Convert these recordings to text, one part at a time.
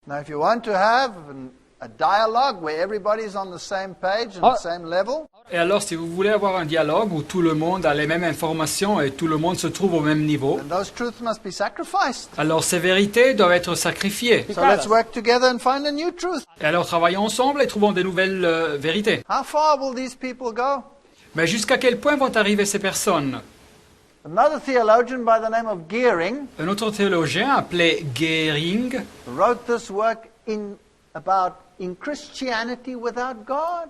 Now, if you want to have a dialogue where everybody's on the same page and the same level, Et alors, si vous voulez avoir un dialogue où tout le monde a les mêmes informations et tout le monde se trouve au même niveau, then those truths must be sacrificed. alors ces vérités doivent être sacrifiées. So let's work together and find a new truth. Et alors, travaillons ensemble et trouvons des nouvelles vérités. How far will these people go? Mais jusqu'à quel point vont arriver ces personnes? Another theologian by the name of Geering Un autre théologien appelé Gehring wrote this work about Christianity without God.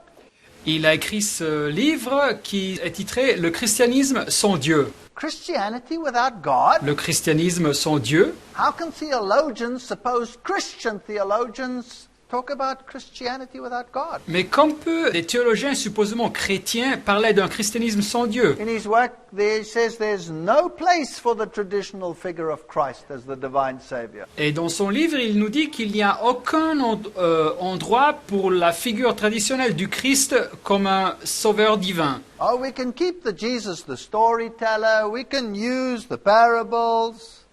il a écrit ce livre qui est titré « Le christianisme sans Dieu ». Christianity without God? Le christianisme sans Dieu? How can theologians, supposed Christian theologians, talk about Christianity without God? Mais comme peut des théologiens supposément chrétiens parler d'un christianisme sans Dieu? In his work, there he says there's no place for the traditional figure of Christ as the divine Savior. Et dans son livre, il nous dit qu'il n'y a aucun endroit pour la figure traditionnelle du Christ comme un sauveur divin. Oh, we can keep the Jesus, the storyteller, we can use the parables.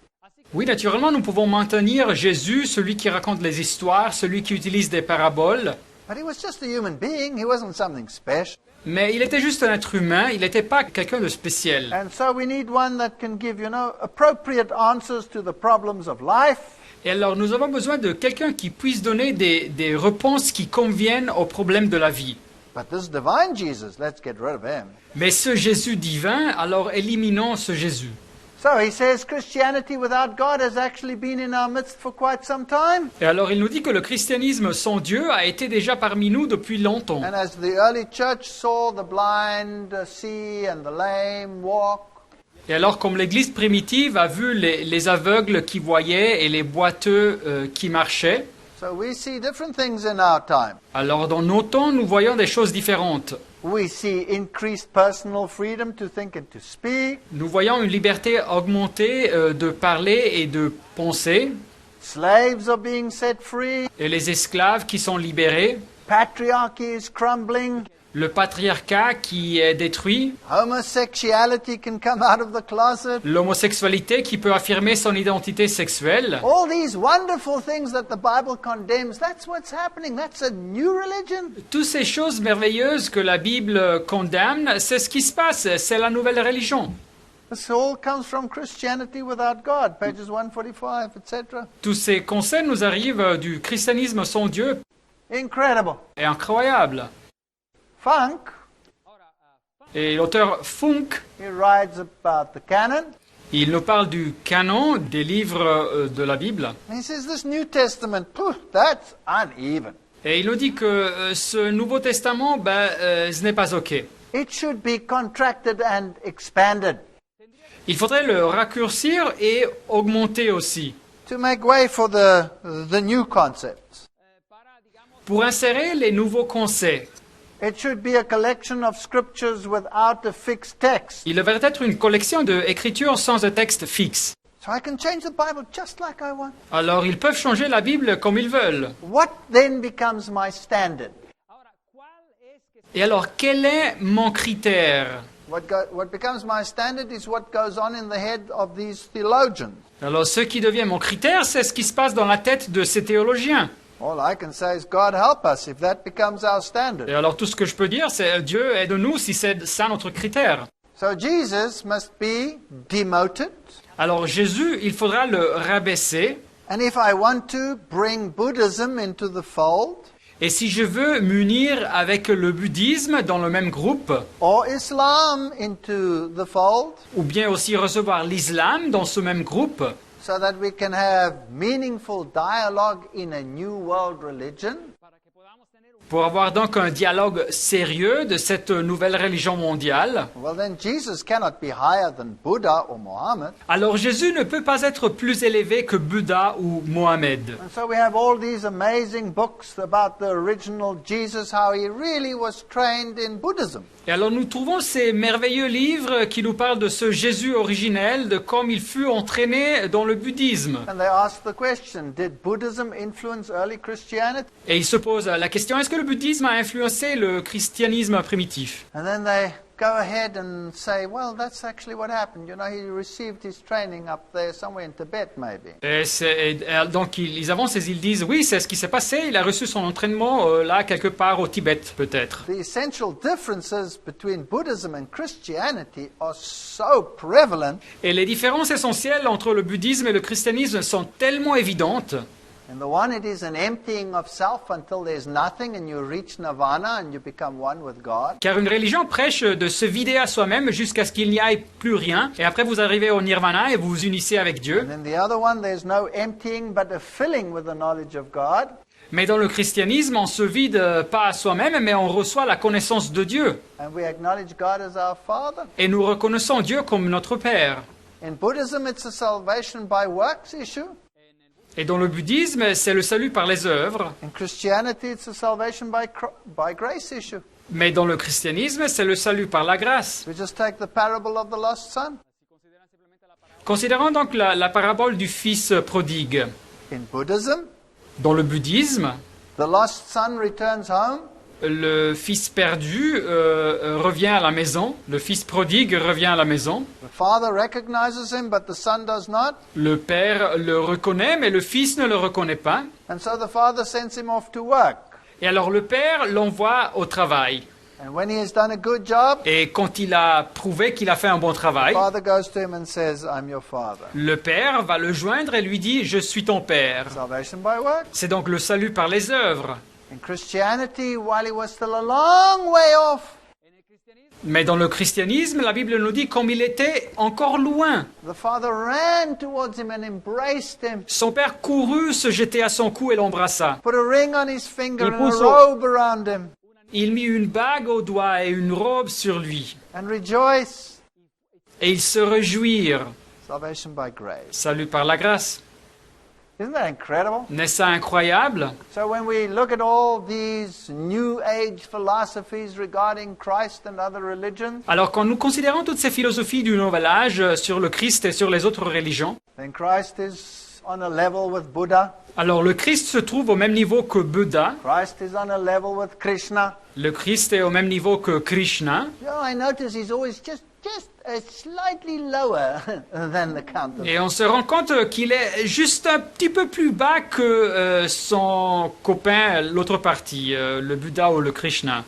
Oui, naturellement, nous pouvons maintenir Jésus, celui qui raconte les histoires, celui qui utilise des paraboles. But he was just a human being, he wasn't something special. Mais il était juste un être humain, il n'était pas quelqu'un de spécial. And so we need one that can give, appropriate answers to the problems of life. Et alors, nous avons besoin de quelqu'un qui puisse donner des réponses qui conviennent aux problèmes de la vie. But this divine Jesus, let's get rid of him. Mais ce Jésus divin, alors éliminons ce Jésus. So he says Christianity without God has actually been in our midst for quite some time. Et alors, il nous dit que le christianisme sans Dieu a été déjà parmi nous depuis longtemps. And as the early church saw the blind see and the lame walk, Et alors, comme l'Église primitive a vu les aveugles qui voyaient et les boiteux qui marchaient, so we see different things in our time. alors dans nos temps, nous voyons des choses différentes. We see increased personal freedom to think and to speak. Nous voyons une liberté augmentée de parler et de penser, Slaves are being set free. et les esclaves qui sont libérés, Patriarchy is crumbling. le patriarcat qui est détruit, Homosexuality can come out of the closet. l'homosexualité qui peut affirmer son identité sexuelle. All these wonderful things that the Bible condemns, that's what's happening. That's a new religion. Toutes ces choses merveilleuses que la Bible condamne, c'est ce qui se passe, c'est la nouvelle religion. This all comes from Christianity without God, pages 145, etc. Tous ces conseils nous arrivent du christianisme sans Dieu. Incredible. Et incroyable. Funk, Et l'auteur Funk, he writes about the canon. il nous parle du canon des livres de la Bible. And he says this New Testament, that's uneven. Et il nous dit que ce Nouveau Testament, ce n'est pas OK. It should be contracted and expanded Il faudrait le raccourcir et augmenter aussi, to make way for the new concepts. pour insérer les nouveaux concepts. It should be a collection of scriptures without a fixed text. Il devrait être une collection d'écritures sans un texte fixe. So I can change the Bible just like I want. Alors ils peuvent changer la Bible comme ils veulent. What then becomes my standard? Et alors quel est mon critère? What becomes my standard is what goes on in the head of these theologians. Alors ce qui devient mon critère, c'est ce qui se passe dans la tête de ces théologiens. All I can say is, God help us if that becomes our standard. Et alors tout ce que je peux dire, c'est Dieu aide-nous si c'est ça notre critère. So Jesus must be demoted. Alors Jésus, il faudra le rabaisser. And if I want to bring Buddhism into the fold, Et si je veux m'unir avec le bouddhisme dans le même groupe, or Islam into the fold, ou bien aussi recevoir l'islam dans ce même groupe, so that we can have meaningful dialogue in a new world religion, pour avoir donc un dialogue sérieux de cette nouvelle religion mondiale, well then Jesus cannot be higher than Buddha or Muhammad. alors Jésus ne peut pas être plus élevé que Bouddha ou Mohamed. And so we have all these amazing books about the original Jesus, how he really was trained in Buddhism. Et alors nous trouvons ces merveilleux livres qui nous parlent de ce Jésus originel, de comme il fut entraîné dans le bouddhisme. And they ask the question, did Buddhism influence early Christianity? Et il se pose la question, est-ce que le bouddhisme a influencé le christianisme primitif? And then they go ahead and say, well, that's actually what happened. You know, he received his training up there somewhere in Tibet, maybe. Donc ils avancent et ils disent, oui, c'est ce qui s'est passé, il a reçu son entraînement là, quelque part au Tibet, peut-être. The essential differences between Buddhism and Christianity are so prevalent. Et les différences essentielles entre le bouddhisme et le christianisme sont tellement évidentes. In the one, it is an emptying of self until there's nothing and you reach nirvana and you become one with God. Car une religion prêche de se vider à soi-même jusqu'à ce qu'il n'y ait plus rien. Et après, vous arrivez au nirvana et vous vous unissez avec Dieu. And in the other one, there's no emptying but a filling with the knowledge of God. Mais dans le christianisme, on se vide pas à soi-même, mais on reçoit la connaissance de Dieu. And we acknowledge God as our Father. Et nous reconnaissons Dieu comme notre Père. In Buddhism, it's a salvation by works issue. Et dans le bouddhisme, c'est le salut par les œuvres. In Christianity, it's a salvation by grace issue. Mais dans le christianisme, c'est le salut par la grâce. We just take the parable of the lost son. Considérons donc la parabole du fils prodigue. In Buddhism, Dans le bouddhisme, the lost son returns home. le fils perdu revient à la maison. Le fils prodigue revient à la maison. The father recognizes him, but the son does not. Le père le reconnaît, mais le fils ne le reconnaît pas. And so the father sends him off to work. Et alors le père l'envoie au travail. And when he has done a good job, Et quand il a prouvé qu'il a fait un bon the travail, father goes to him and says, I'm your father. le père va le joindre et lui dit « Je suis ton père Salvation by work. ». C'est donc le salut par les œuvres. In Christianity, while he was still a long way off, Mais dans le christianisme, la Bible nous dit comme il était encore loin. the father ran towards him and embraced him, Son père courut, se jeter à son cou et l'embrassa. put a ring on his finger Il and a pousse- robe around him, Il mit une bague au doigt et une robe sur lui. and rejoice. Et ils se réjouirent. Salvation by grace. Salut par la grâce. Isn't that incredible? N'est-ce pas incroyable? So when we look at all these New Age philosophies regarding Christ and other religions, Alors quand nous considérons toutes ces philosophies du Nouvel Âge sur le Christ et sur les autres religions, then Christ is on a level with Buddha. alors le Christ se trouve au même niveau que Bouddha, Christ is on a level with Krishna. le Christ est au même niveau que Krishna, You know, I notice he's always just slightly lower than the counterpart. et on se rend compte qu'il est juste un petit peu plus bas que son copain, l'autre partie, le Bouddha ou le Krishna.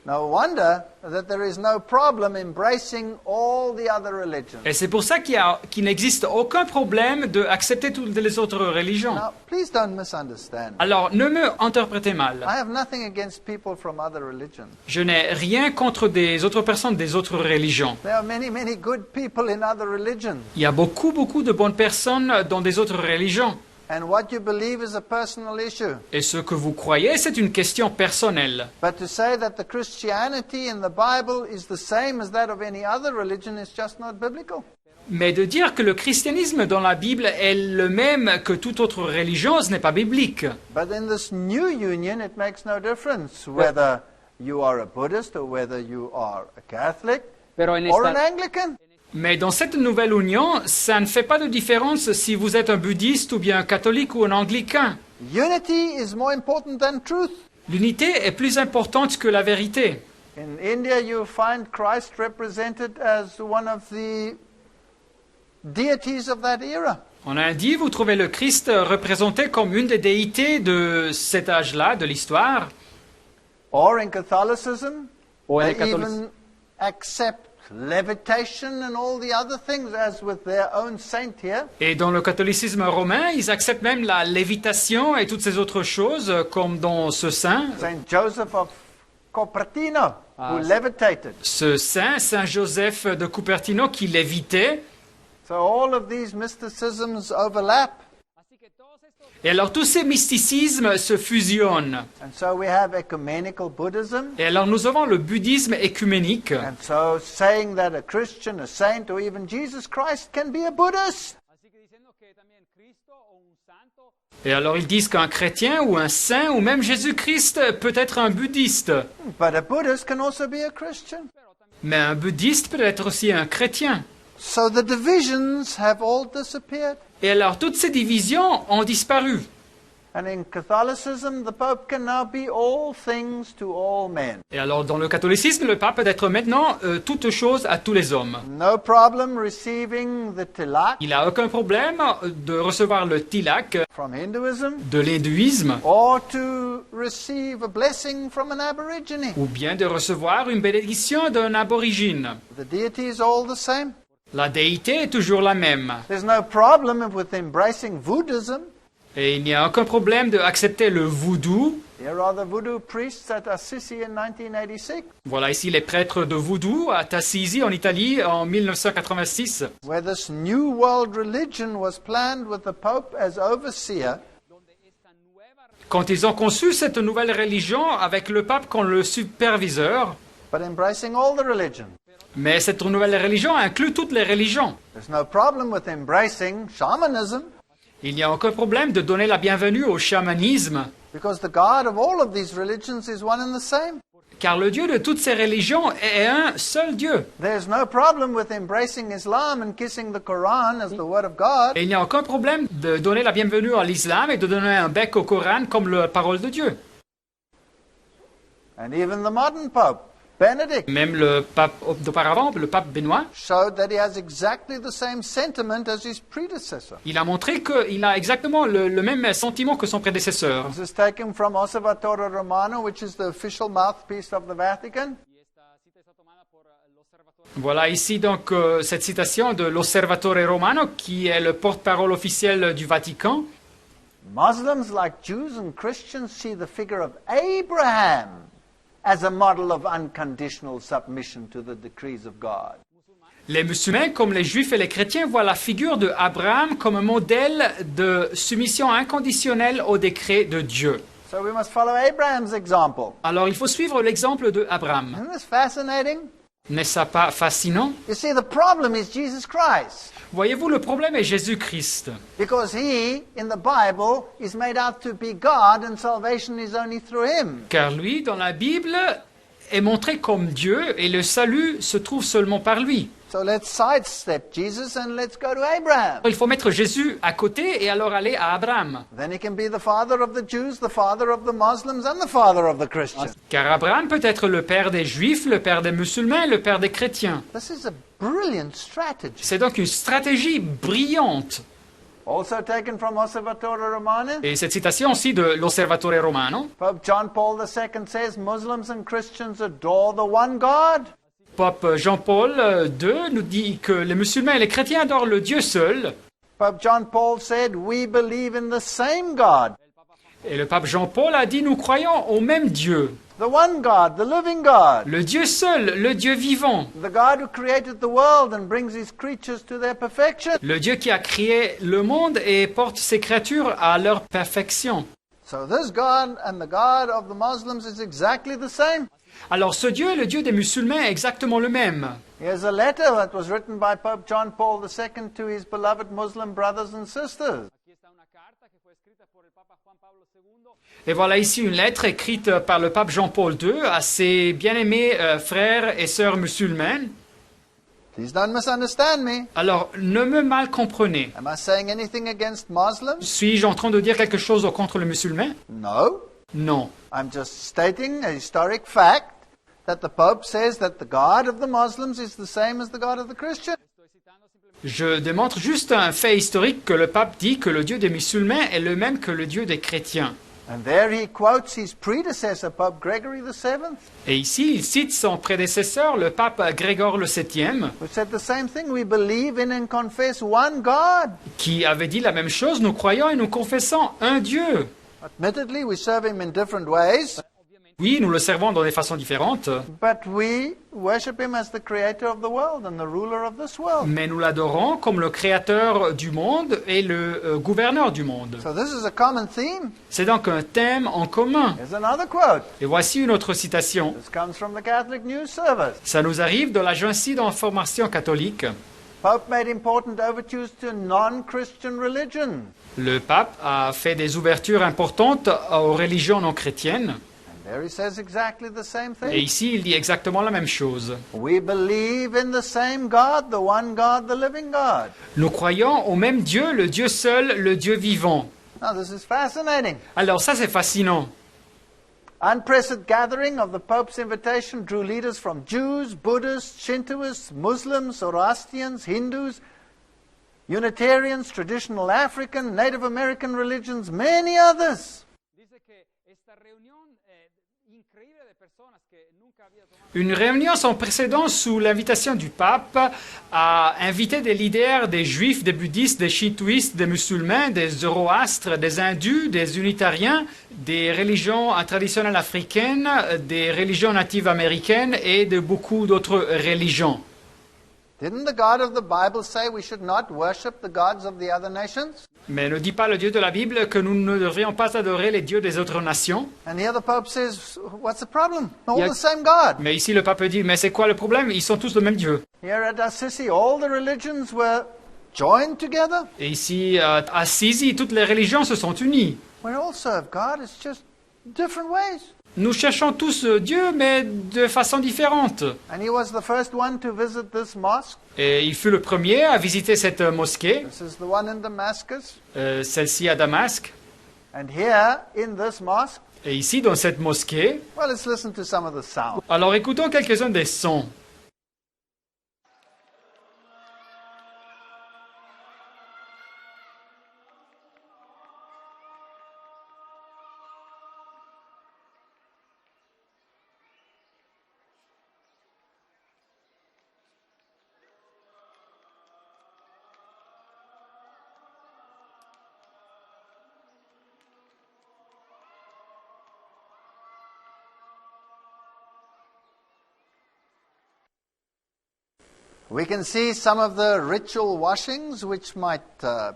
No wonder that there is no problem embracing all the other religions. Et c'est pour ça qu'il n'existe aucun problème d'accepter toutes les autres religions. Now, please don't misunderstand. Alors, ne me interprétez mal. I have nothing against people from other religions. Je n'ai rien contre des autres personnes des autres religions. There are many, many good people in other religions. Il y a beaucoup de bonnes personnes dans des autres religions. And what you believe is a personal issue. Et ce que vous croyez, c'est une question personnelle. But to say that the Christianity in the Bible is the same as that of any other religion is just not biblical. Mais de dire que le christianisme dans la Bible est le même que toute autre religion, ce n'est pas biblique. But in this new union, it makes no difference whether you are a Buddhist or whether you are a Catholic Pero en or an esta, Anglican. Mais dans cette nouvelle union, ça ne fait pas de différence si vous êtes un bouddhiste ou bien un catholique ou un anglican. Unity is more important than truth. L'unité est plus importante que la vérité. In India, you find Christ represented as one of the deities of that era. En Indie, vous trouvez le Christ représenté comme une des déités de cet âge-là, de l'histoire. Or in Catholicism, o en they el catolicismo. even accept levitation and all the other things as with their own saint here. Et dans le catholicisme romain, ils acceptent même la lévitation et toutes ces autres choses, comme dans ce saint. Saint Joseph of Cupertino, who Ah, levitated. Ce saint, Saint Joseph de Cupertino, qui lévitait. So all of these mysticisms overlap. Et alors tous ces mysticismes se fusionnent. And so we have ecumenical Buddhism. Et alors nous avons le bouddhisme écuménique. And so saying that a Christian, a saint, or even Jesus Christ can be a Buddhist. Et alors ils disent qu'un chrétien ou un saint ou même Jésus-Christ peut être un bouddhiste. But a Buddhist can also be a Christian. Mais un bouddhiste peut être aussi un chrétien. So the divisions have all disappeared. Et alors toutes ces divisions ont disparu. And in Catholicism, the Pope can now be all things to all men. Et alors, dans le catholicisme, le pape peut être maintenant toute chose à tous les hommes. No problem receiving the tilak Il n'a aucun problème de recevoir le tilak from Hinduism de l'hindouisme or to receive a blessing from an aborigine. ou bien de recevoir une bénédiction d'un aborigine. The deity is all the same. La déité est toujours la même. There's no problem with embracing Buddhism. Et il n'y a aucun problème d'accepter le voodoo. Here are the voodoo priests at Assisi in 1986, Voilà ici les prêtres de voodoo à Assisi en Italie en 1986. where this new world religion was planned with the Pope as overseer. Quand ils ont conçu cette nouvelle religion avec le pape comme le superviseur, But embracing all the religion. mais cette nouvelle religion inclut toutes les religions. There's no problem with embracing shamanism, Il n'y a aucun problème de donner la bienvenue au chamanisme, because the God of all of these religions is one and the same. car le Dieu de toutes ces religions est un seul Dieu. There's no problem with embracing Islam and kissing the Quran as the Word of God, Et il n'y a aucun problème de donner la bienvenue à l'islam et de donner un bec au Coran comme la parole de Dieu. and even the modern Pope, Benedict, Même le pape d'auparavant, le pape Benoît, showed that he has exactly the same sentiment as his predecessor. il a montré qu'il a exactement le même sentiment que son prédécesseur. This is taken from Osservatore Romano, which is the official mouthpiece of the Vatican. Voilà ici donc cette citation de l'Osservatore Romano, qui est le porte-parole officiel du Vatican. Muslims, like Jews and Christians, see the figure of Abraham as a model of unconditional submission to the decrees of God. Les musulmans, comme les juifs et les chrétiens, voient la figure de Abraham comme un modèle de soumission inconditionnelle au décret de Dieu. So we must follow Abraham's example. Alors il faut suivre l'exemple de Abraham. Isn't this fascinating? N'est-ce pas fascinant? You see, the problem is Jesus Christ. Voyez-vous, le problème est Jésus-Christ. Because he, in the Bible, is made out to be God and salvation is only through him. Car lui, dans la Bible, est montré comme Dieu et le salut se trouve seulement par lui. So let's sidestep Jesus and let's go to Abraham. Il faut mettre Jésus à côté et alors aller à Abraham. Then he can be the father of the Jews, the father of the Muslims, and the father of the Christians. Car Abraham peut être le père des Juifs, le père des musulmans et le père des chrétiens. This is a brilliant strategy. C'est donc une stratégie brillante. Also taken from Osservatore Romano. Et cette citation aussi de l'Osservatore Romano, Pope John Paul II says Muslims and Christians adore the one God. Pape Jean-Paul II nous dit que les musulmans et les chrétiens adorent le Dieu seul. Pope John Paul said we believe in the same God. Et le pape Jean-Paul a dit nous croyons au même Dieu. The one God, the living God. Le Dieu seul, le Dieu vivant. The God who created the world and brings his creatures to their perfection. Le Dieu qui a créé le monde et porte ses créatures à leur perfection. So this God and the God of the Muslims is exactly the same. Alors ce Dieu est le Dieu des musulmans exactement le même. Here's a letter that was written by Pope John Paul II to his beloved Muslim brothers and sisters. Et voilà ici une lettre écrite par le pape Jean-Paul II à ses bien-aimés frères et sœurs musulmans. Please don't misunderstand me. Alors ne me mal comprenez. Am I saying anything against Muslims? Suis-je en train de dire quelque chose contre les musulmans? No. Non. I'm just stating a historic fact that the Pope says that the God of the Muslims is the same as the God of the Christians. Je démontre juste un fait historique que le pape dit que le Dieu des musulmans est le même que le Dieu des chrétiens. And there he quotes his predecessor, Pope Gregory VII, Et ici, il cite son prédécesseur, le pape Grégor le VII, who said the same thing. We believe in and confess one God. qui avait dit la même chose, nous croyons et nous confessons un Dieu. Admittedly, we serve him in different ways, Oui, nous le servons dans des façons différentes, but we worship him as the creator of the world and the ruler of this world. mais nous l'adorons comme le créateur du monde et le gouverneur du monde. So this is a common theme. C'est donc un thème en commun. Here's another quote. Et voici une autre citation. This comes from the Catholic News Service. Ça nous arrive de l'Agence d'information catholique. Pope made important overtures to non-Christian religion. Le pape a fait des ouvertures importantes aux religions non chrétiennes. And there he says exactly the same Et thing. ici, il dit exactement la même chose. We believe in the same God, the one God, the living God. Nous croyons au même Dieu, le Dieu seul, le Dieu vivant. Now, this is fascinating. Alors ça, c'est fascinant. Unprecedented gathering of the Pope's invitation drew leaders from Jews, Buddhists, Shintoists, Muslims, Zoroastrians, Hindus, Unitarians, traditional African, Native American religions, many others. Une réunion sans précédent sous l'invitation du pape a invité des leaders des juifs, des bouddhistes, des shintoïstes, des musulmans, des zoroastres, des hindus, des unitariens, des religions traditionnelles africaines, des religions natives américaines et de beaucoup d'autres religions. Didn't the God of the Bible say we should not worship the gods of the other nations? Mais ne dit pas le Dieu de la Bible que nous ne devrions pas adorer les dieux des autres nations? And here the Pope says, what's the problem? All Yeah. the same God. Mais ici le pape dit, mais c'est quoi le problème? Ils sont tous le même Dieu. Here at Assisi, all the religions were joined together. Et ici, à Assisi, toutes les religions se sont unies. We all serve God, it's just different ways. Nous cherchons tous Dieu, mais de façon différente. And he was the first one to visit this mosque. Et il fut le premier à visiter cette mosquée, This is the one in Damascus. celle-ci à Damasque. And here in this mosque, Et ici, dans cette mosquée, well, let's listen to some of the sound. alors écoutons quelques-uns des sons. We can see some of the ritual washings which might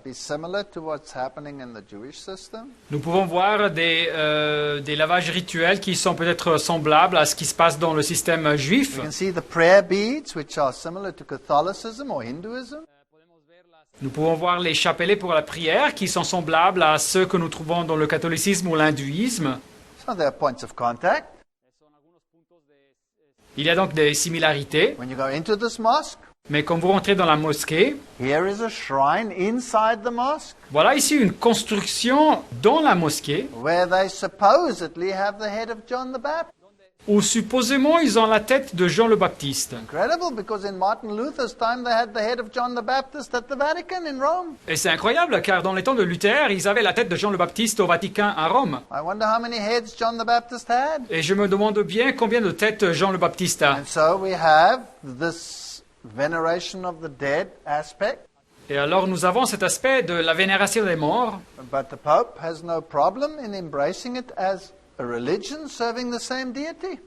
be similar to what's happening in the Jewish system. Nous pouvons voir des lavages rituels qui sont peut-être semblables à ce qui se passe dans le système juif. We can see the prayer beads which are similar to Catholicism or Hinduism. Nous pouvons voir les chapelets pour la prière qui sont semblables à ceux que nous trouvons dans le catholicisme ou l'hindouisme. So there are points of contact. Il y a donc des similarités. When you go into this mosque, Mais quand vous rentrez dans la mosquée, here is a shrine inside the mosque voilà ici une construction dans la mosquée where they supposedly have the head of John the Baptist. où supposément ils ont la tête de Jean le Baptiste. Incredible, because in Martin Luther's time they had the head of John the Baptist at the Vatican in Rome. Et c'est incroyable car dans les temps de Luther, ils avaient la tête de Jean le Baptiste au Vatican à Rome. I wonder how many heads John the Baptist had. Et je me demande bien combien de têtes Jean le Baptiste a. And so we have this veneration of the dead aspect, Et alors nous avons cet aspect de la vénération des morts, but the Pope has no problem in embracing it as a religion serving the same deity.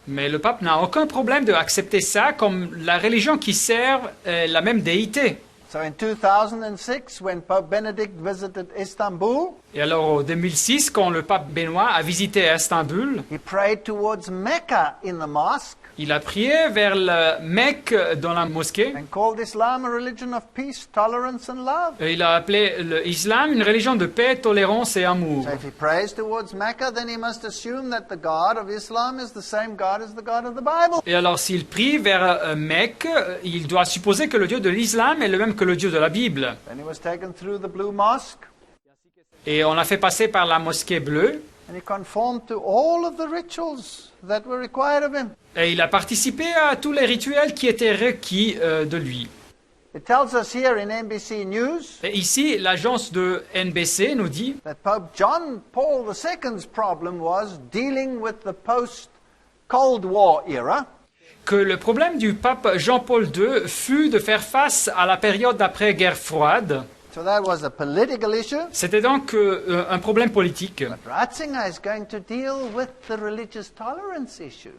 mais le pape n'a aucun problème d'accepter ça comme la religion qui sert la même déité. So in 2006, when Pope Benedict visited Istanbul, Et alors en 2006, quand le pape Benoît a visité Istanbul, he prayed towards Mecca in the mosque il a prié vers la Mecque dans la mosquée. and called Islam a religion of peace, tolerance and love. Et il a appelé l'islam une religion de paix, tolérance et amour. So if he prays towards Mecca, then he must assume that the God of Islam is the same God as the God of the Bible. Et alors s'il prie vers Mecque, il doit supposer que le Dieu de l'islam est le même que le Dieu de la Bible. Then he was taken through the Blue Mosque Et on l'a fait passer par la mosquée bleue. and he conformed to all of the rituals that were required of him. Et il a participé à tous les rituels qui étaient requis de lui. It tells us here in NBC News Et ici, l'agence de NBC nous dit that Pope John Paul II's problem was dealing with the post-Cold War era. que le problème du pape Jean-Paul II fut de faire face à la période d'après-guerre froide. So that was a political issue. C'était donc un problème politique. But Ratzinger is going to deal with the religious tolerance issue.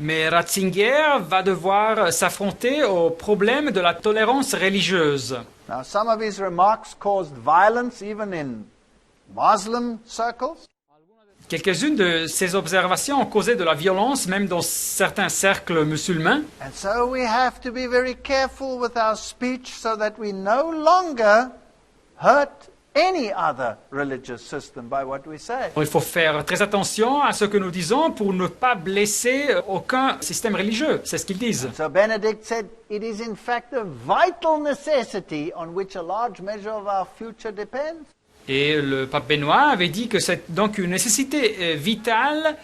Mais Ratzinger va devoir s'affronter au problème de la tolérance religieuse. Now, some of his remarks caused violence even in Muslim circles. Quelques-unes de ces observations ont causé de la violence, même dans certains cercles musulmans. And so we have to be very careful with our speech so that we no longer hurt any other religious system by what we say. Il faut faire très attention à ce que nous disons pour ne pas blesser aucun système religieux. C'est ce qu'ils disent. So Benedict said, it is in fact a vital necessity on which a large measure of our future depends. Et le pape Benoît avait dit que c'est donc une nécessité vitale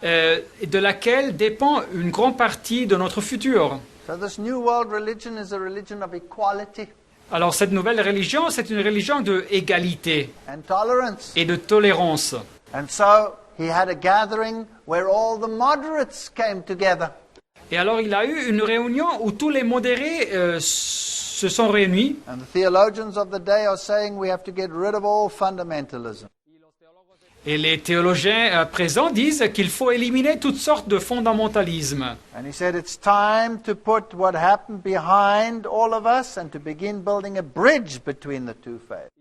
de laquelle dépend une grande partie de notre futur. So this new world religion is a religion of equality Alors cette nouvelle religion, c'est une religion de égalité and tolerance. et de tolérance. And so he had a gathering where all the moderates came together. Et alors il a eu une réunion où tous les modérés se sont réunis. And the theologians of the day are saying we have to get rid of all fundamentalism. Et les théologiens présents disent qu'il faut éliminer toutes sortes de fondamentalismes. And he said it's time to put what happened behind all of us and to begin building a bridge between the two faiths.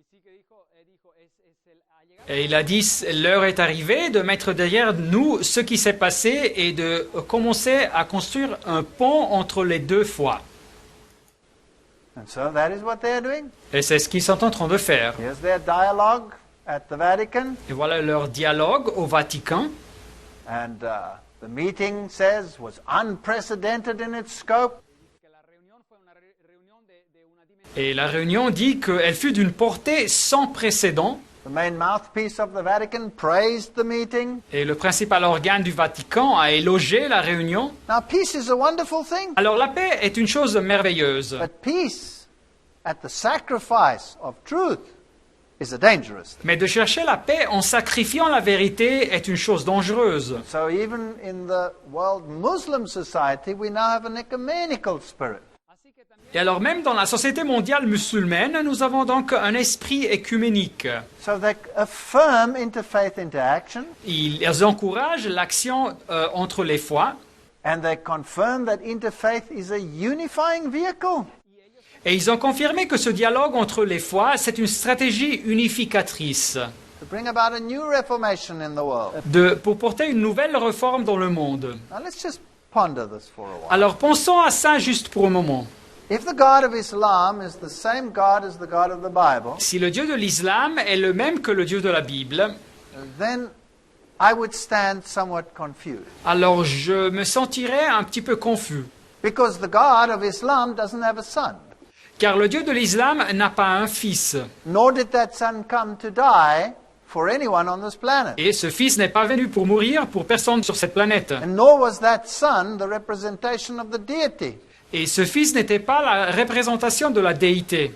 Et il a dit, l'heure est arrivée de mettre derrière nous ce qui s'est passé et de commencer à construire un pont entre les deux foi. And so that is what they are doing. Et c'est ce qu'ils sont en train de faire. Here's their dialogue at the Vatican. Et voilà leur dialogue au Vatican. And the meeting says was unprecedented in its scope. Et la réunion dit qu'elle fut d'une portée sans précédent. The main mouthpiece of the Vatican praised the meeting. Et le principal organe du Vatican a élogé la réunion. Now, peace is a wonderful thing, Alors la paix est une chose merveilleuse. but peace at the sacrifice of truth is a dangerous thing. Mais de chercher la paix en sacrifiant la vérité est une chose dangereuse. So even in the world Muslim society, we now have an ecumenical spirit. Et alors même dans la société mondiale musulmane, nous avons donc un esprit écuménique. So they affirm interfaith interaction, Ils encouragent l'action entre les foi and they confirm that interfaith is a unifying vehicle. et ils ont confirmé que ce dialogue entre les foi, c'est une stratégie unificatrice To bring about a new reformation in the world. pour porter une nouvelle réforme dans le monde. Now let's just ponder this for a while. Alors pensons à ça juste pour un moment. If the God of Islam is the same God as the God of the Bible, Si le Dieu de l'islam est le même que le Dieu de la Bible, then I would stand somewhat confused. alors je me sentirais un petit peu confus. Because the God of Islam doesn't have a son. Car le Dieu de l'islam n'a pas un fils. Nor did that son come to die for anyone on this planet. Et ce fils n'est pas venu pour mourir pour personne sur cette planète. And nor was that son the representation of the deity. Et ce fils n'était pas la représentation de la déité.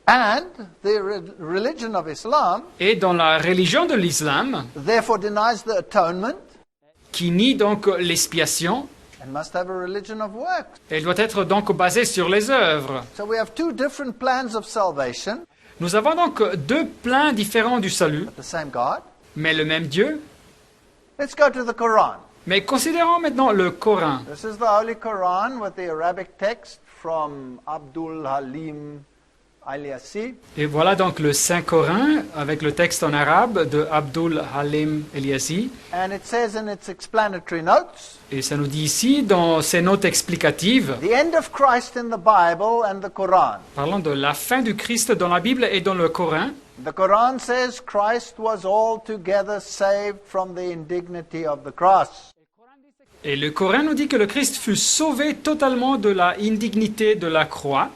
And the religion of Islam Et dans la religion de l'islam, therefore denies the atonement qui nie donc l'expiation, and must have a religion of works. elle doit être donc basée sur les œuvres. So we have two different plans of salvation, Nous avons donc deux plans différents du salut, but the same God. mais le même Dieu. Let's go to the Quran. Mais considérons maintenant le Coran. This is the Holy Quran with the Arabic text from Abdul Halim Ilyasi. Et voilà donc le Saint-Coran avec le texte en arabe de Abdul Halim Eliassi. And it says in its explanatory notes, Et ça nous dit ici, dans ses notes explicatives, the end of Christ in the Bible and the Quran. parlant de la fin du Christ dans la Bible et dans le Coran. The Quran says Christ was altogether saved from the indignity of the cross. Et le Coran nous dit que le Christ fut sauvé totalement de la indignité de la croix.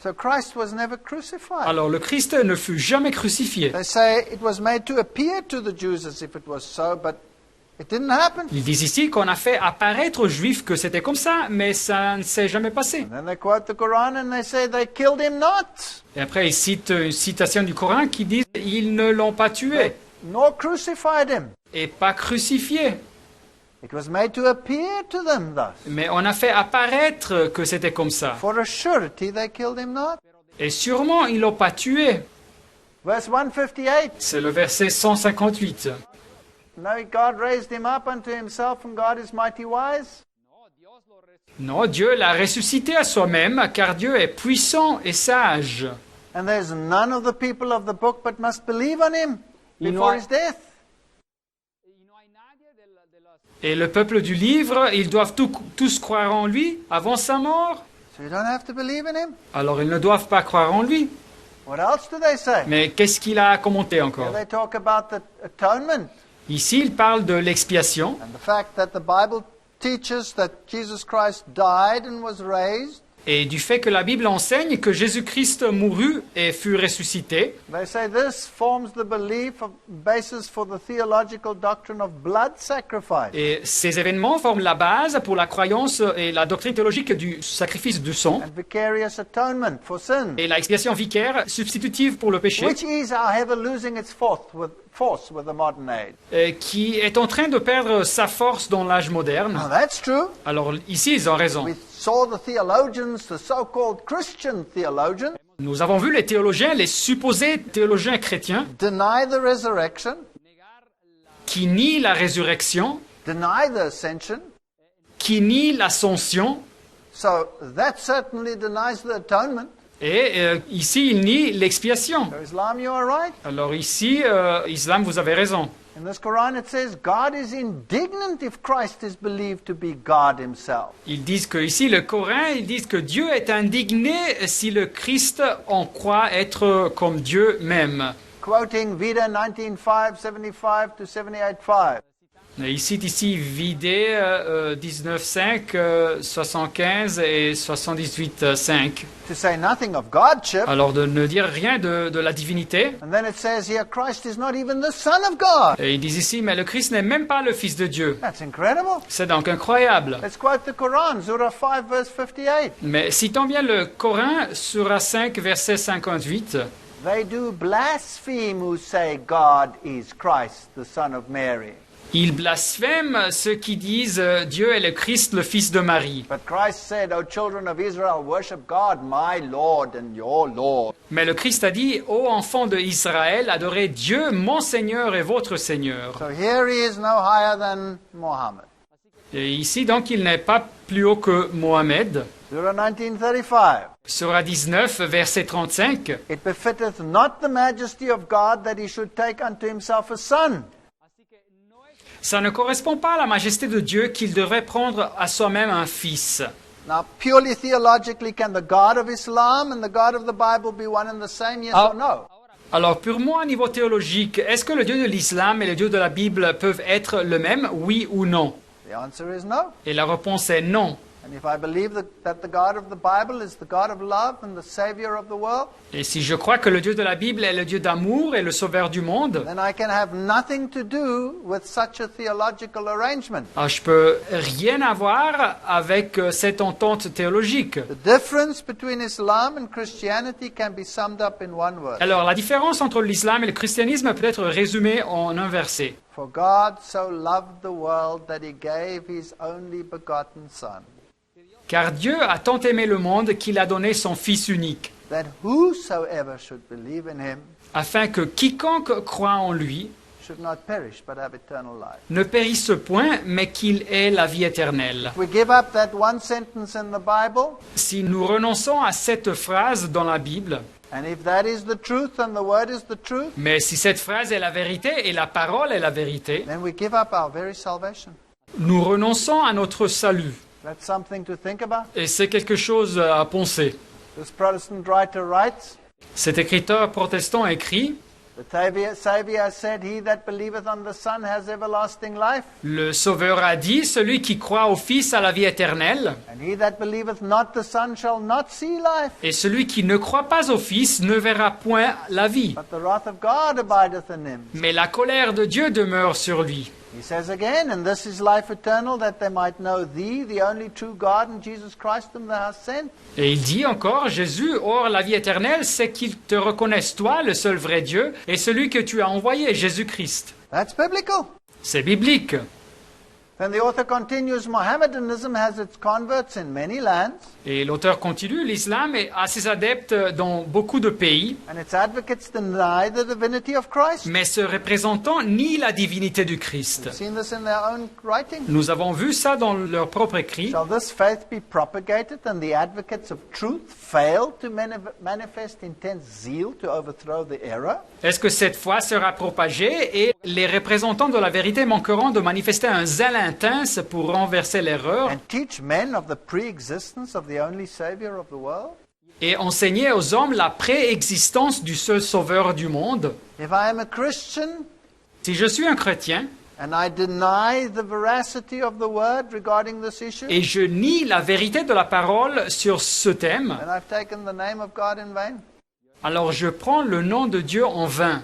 So Christ was never crucified. Alors le Christ ne fut jamais crucifié. They say it was made to appear to the Jews as if it was so, but it didn't happen. Ils disent ici qu'on a fait apparaître aux Juifs que c'était comme ça, mais ça ne s'est jamais passé. And then they quote the Quran and they say they killed him not, Et après, ils citent une citation du Coran qui dit « Ils ne l'ont pas tué nor crucified him. et pas crucifié. It was made to appear to them thus. Mais on a fait apparaître que c'était comme ça. For a surety they killed him not. Et sûrement, ils l'ont pas tué. » Verse 158. C'est le verset 158. No, God raised him up unto himself, and God is mighty wise. Non, Dieu l'a ressuscité à soi-même, car Dieu est puissant et sage. And there's none of the people of the book but must believe on him before his death. Et le peuple du livre, ils doivent tous croire en lui avant sa mort. So you don't have to believe in him. Alors ils ne doivent pas croire en lui. What else do they say? Mais qu'est-ce qu'il a commenté Here encore? they talk about the atonement Ici, il parle de l'expiation and the fact that the Bible teaches that Jesus Christ died and was raised. et du fait que la Bible enseigne que Jésus-Christ mourut et fut ressuscité. They say this forms the belief of basis for the theological doctrine of blood sacrifice. Et ces événements forment la base pour la croyance et la doctrine théologique du sacrifice du sang And vicarious atonement for sin, et l'expiation vicaire substitutive pour le péché, which is, however, losing its force with the modern age. qui est en train de perdre sa force dans l'âge moderne. Now that's true. Alors ici, ils ont raison. We saw the theologians, the so-called Christian theologians, Nous avons vu les théologiens, les supposés théologiens chrétiens, deny the resurrection, qui nient la résurrection, deny the ascension. qui nient l'ascension, So that certainly denies the atonement. et ici, ils nient l'expiation. So Islam, you are right. Alors ici, Islam, vous avez raison. In this Quran it says God is indignant if Christ is believed to be God himself. Ils disent que ici, le Coran, ils disent que Dieu est indigné si le Christ en croit être comme Dieu même. Quoting Veda 19:5, 75 to 78:5. Et il cite ici Vidé 19.5, 75 et 78.5. To say nothing of Godship. Alors de ne dire rien de la divinité. And then it says here Christ is not even the Son of God. Et ils disent ici, mais le Christ n'est même pas le Fils de Dieu. That's incredible. C'est donc incroyable. Let's quote the Quran, Surah 5 verse 58. Mais citons bien le Coran, Surah 5, verset 58. They do blaspheme who say God is Christ, the Son of Mary. Ils blasphèment ceux qui disent Dieu est le Christ, le Fils de Marie. But Christ said, O children of Israel, worship God, my Lord and your Lord. Mais le Christ a dit, ô enfants de Israël, adorez Dieu, mon Seigneur et votre Seigneur. So here he is no higher than Muhammad. Et ici, donc, il n'est pas plus haut que Mohammed. Surah 19:35. Surah 19, verset 35. It befitteth not the majesty of God that he should take unto himself a son. Ça ne correspond pas à la majesté de Dieu qu'il devrait prendre à soi-même un fils. Now, purely theologically, can the God of Islam and the God of the Bible be one and the same, yes or no? Alors, purement à niveau théologique, est-ce que le Dieu de l'islam et le Dieu de la Bible peuvent être le même, oui ou non? The answer is no. Et la réponse est non. And if I believe that the God of the Bible is the God of love and the Savior of the world, Et si je crois que le Dieu de la Bible est le Dieu d'amour et le sauveur du monde, then I can have nothing to do with such a theological arrangement. alors je peux rien avoir avec cette entente théologique. The difference between Islam and Christianity can be summed up in one word. Alors, la différence entre l'islam et le christianisme peut être résumée en un verset. For God so loved the world that he gave his only begotten Son, Car Dieu a tant aimé le monde qu'il a donné son Fils unique, that whosoever should believe in him afin que quiconque croit en lui should not perish but have eternal life. ne périsse point, mais qu'il ait la vie éternelle. We give up that one sentence in the Bible, Si nous renonçons à cette phrase dans la Bible, and if that is the truth and the word is the truth, mais si cette phrase est la vérité et la parole est la vérité, then we give up our very salvation. nous renonçons à notre salut. That's something to think about. Et c'est quelque chose à penser. This Protestant writer writes, Cet écriteur protestant écrit, the Savior said, he that believeth on the Son has everlasting life, le Sauveur a dit, celui qui croit au Fils a la vie éternelle, and he that believeth not the Son shall not see life, et celui qui ne croit pas au Fils ne verra point la vie. but the wrath of God abideth in him. Mais la colère de Dieu demeure sur lui. He says again, and this is life eternal, that they might know thee, the only true God, and Jesus Christ whom thou hast sent. Et il dit encore, Jésus, or la vie éternelle, c'est qu'ils te reconnaissent toi, le seul vrai Dieu, et celui que tu as envoyé, Jésus-Christ. That's biblical. C'est biblique. Then the author continues, Mohammedanism has its converts in many lands, Et l'auteur continue, l'islam a ses adeptes dans beaucoup de pays, and its advocates deny the divinity of Christ. mais ce représentant nie la divinité du Christ. We've seen this in their own writing. Nous avons vu ça dans leur propre écrit. Shall this faith be propagated and the advocates of truth fail to manifest intense zeal to overthrow the error? Est-ce que cette foi sera propagée et les représentants de la vérité manqueront de manifester un zèle intense pour renverser l'erreur And teach men of the pre-existence of the only Savior of the world? et enseignait aux hommes la préexistence du seul sauveur du monde. If I am a Christian Si je suis un chrétien and I deny the veracity of the word regarding this issue, et je nie la vérité de la parole sur ce thème, then I've taken the name of God in vain. alors je prends le nom de Dieu en vain.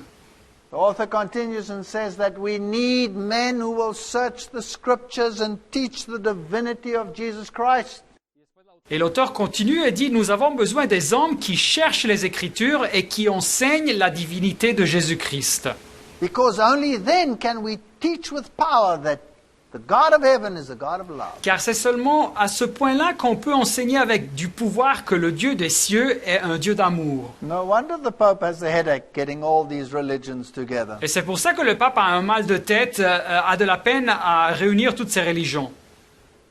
The author continues and says that we need men who will search the scriptures and teach the divinity of Jesus Christ. Et l'auteur continue et dit, nous avons besoin des hommes qui cherchent les Écritures et qui enseignent la divinité de Jésus-Christ. Because only then can we teach with power that the God of heaven is a God of love. Car c'est seulement à ce point-là qu'on peut enseigner avec du pouvoir que le Dieu des cieux est un Dieu d'amour. No wonder the Pope has a headache getting all these religions together. Et c'est pour ça que le pape a un mal de tête, a de la peine à réunir toutes ces religions.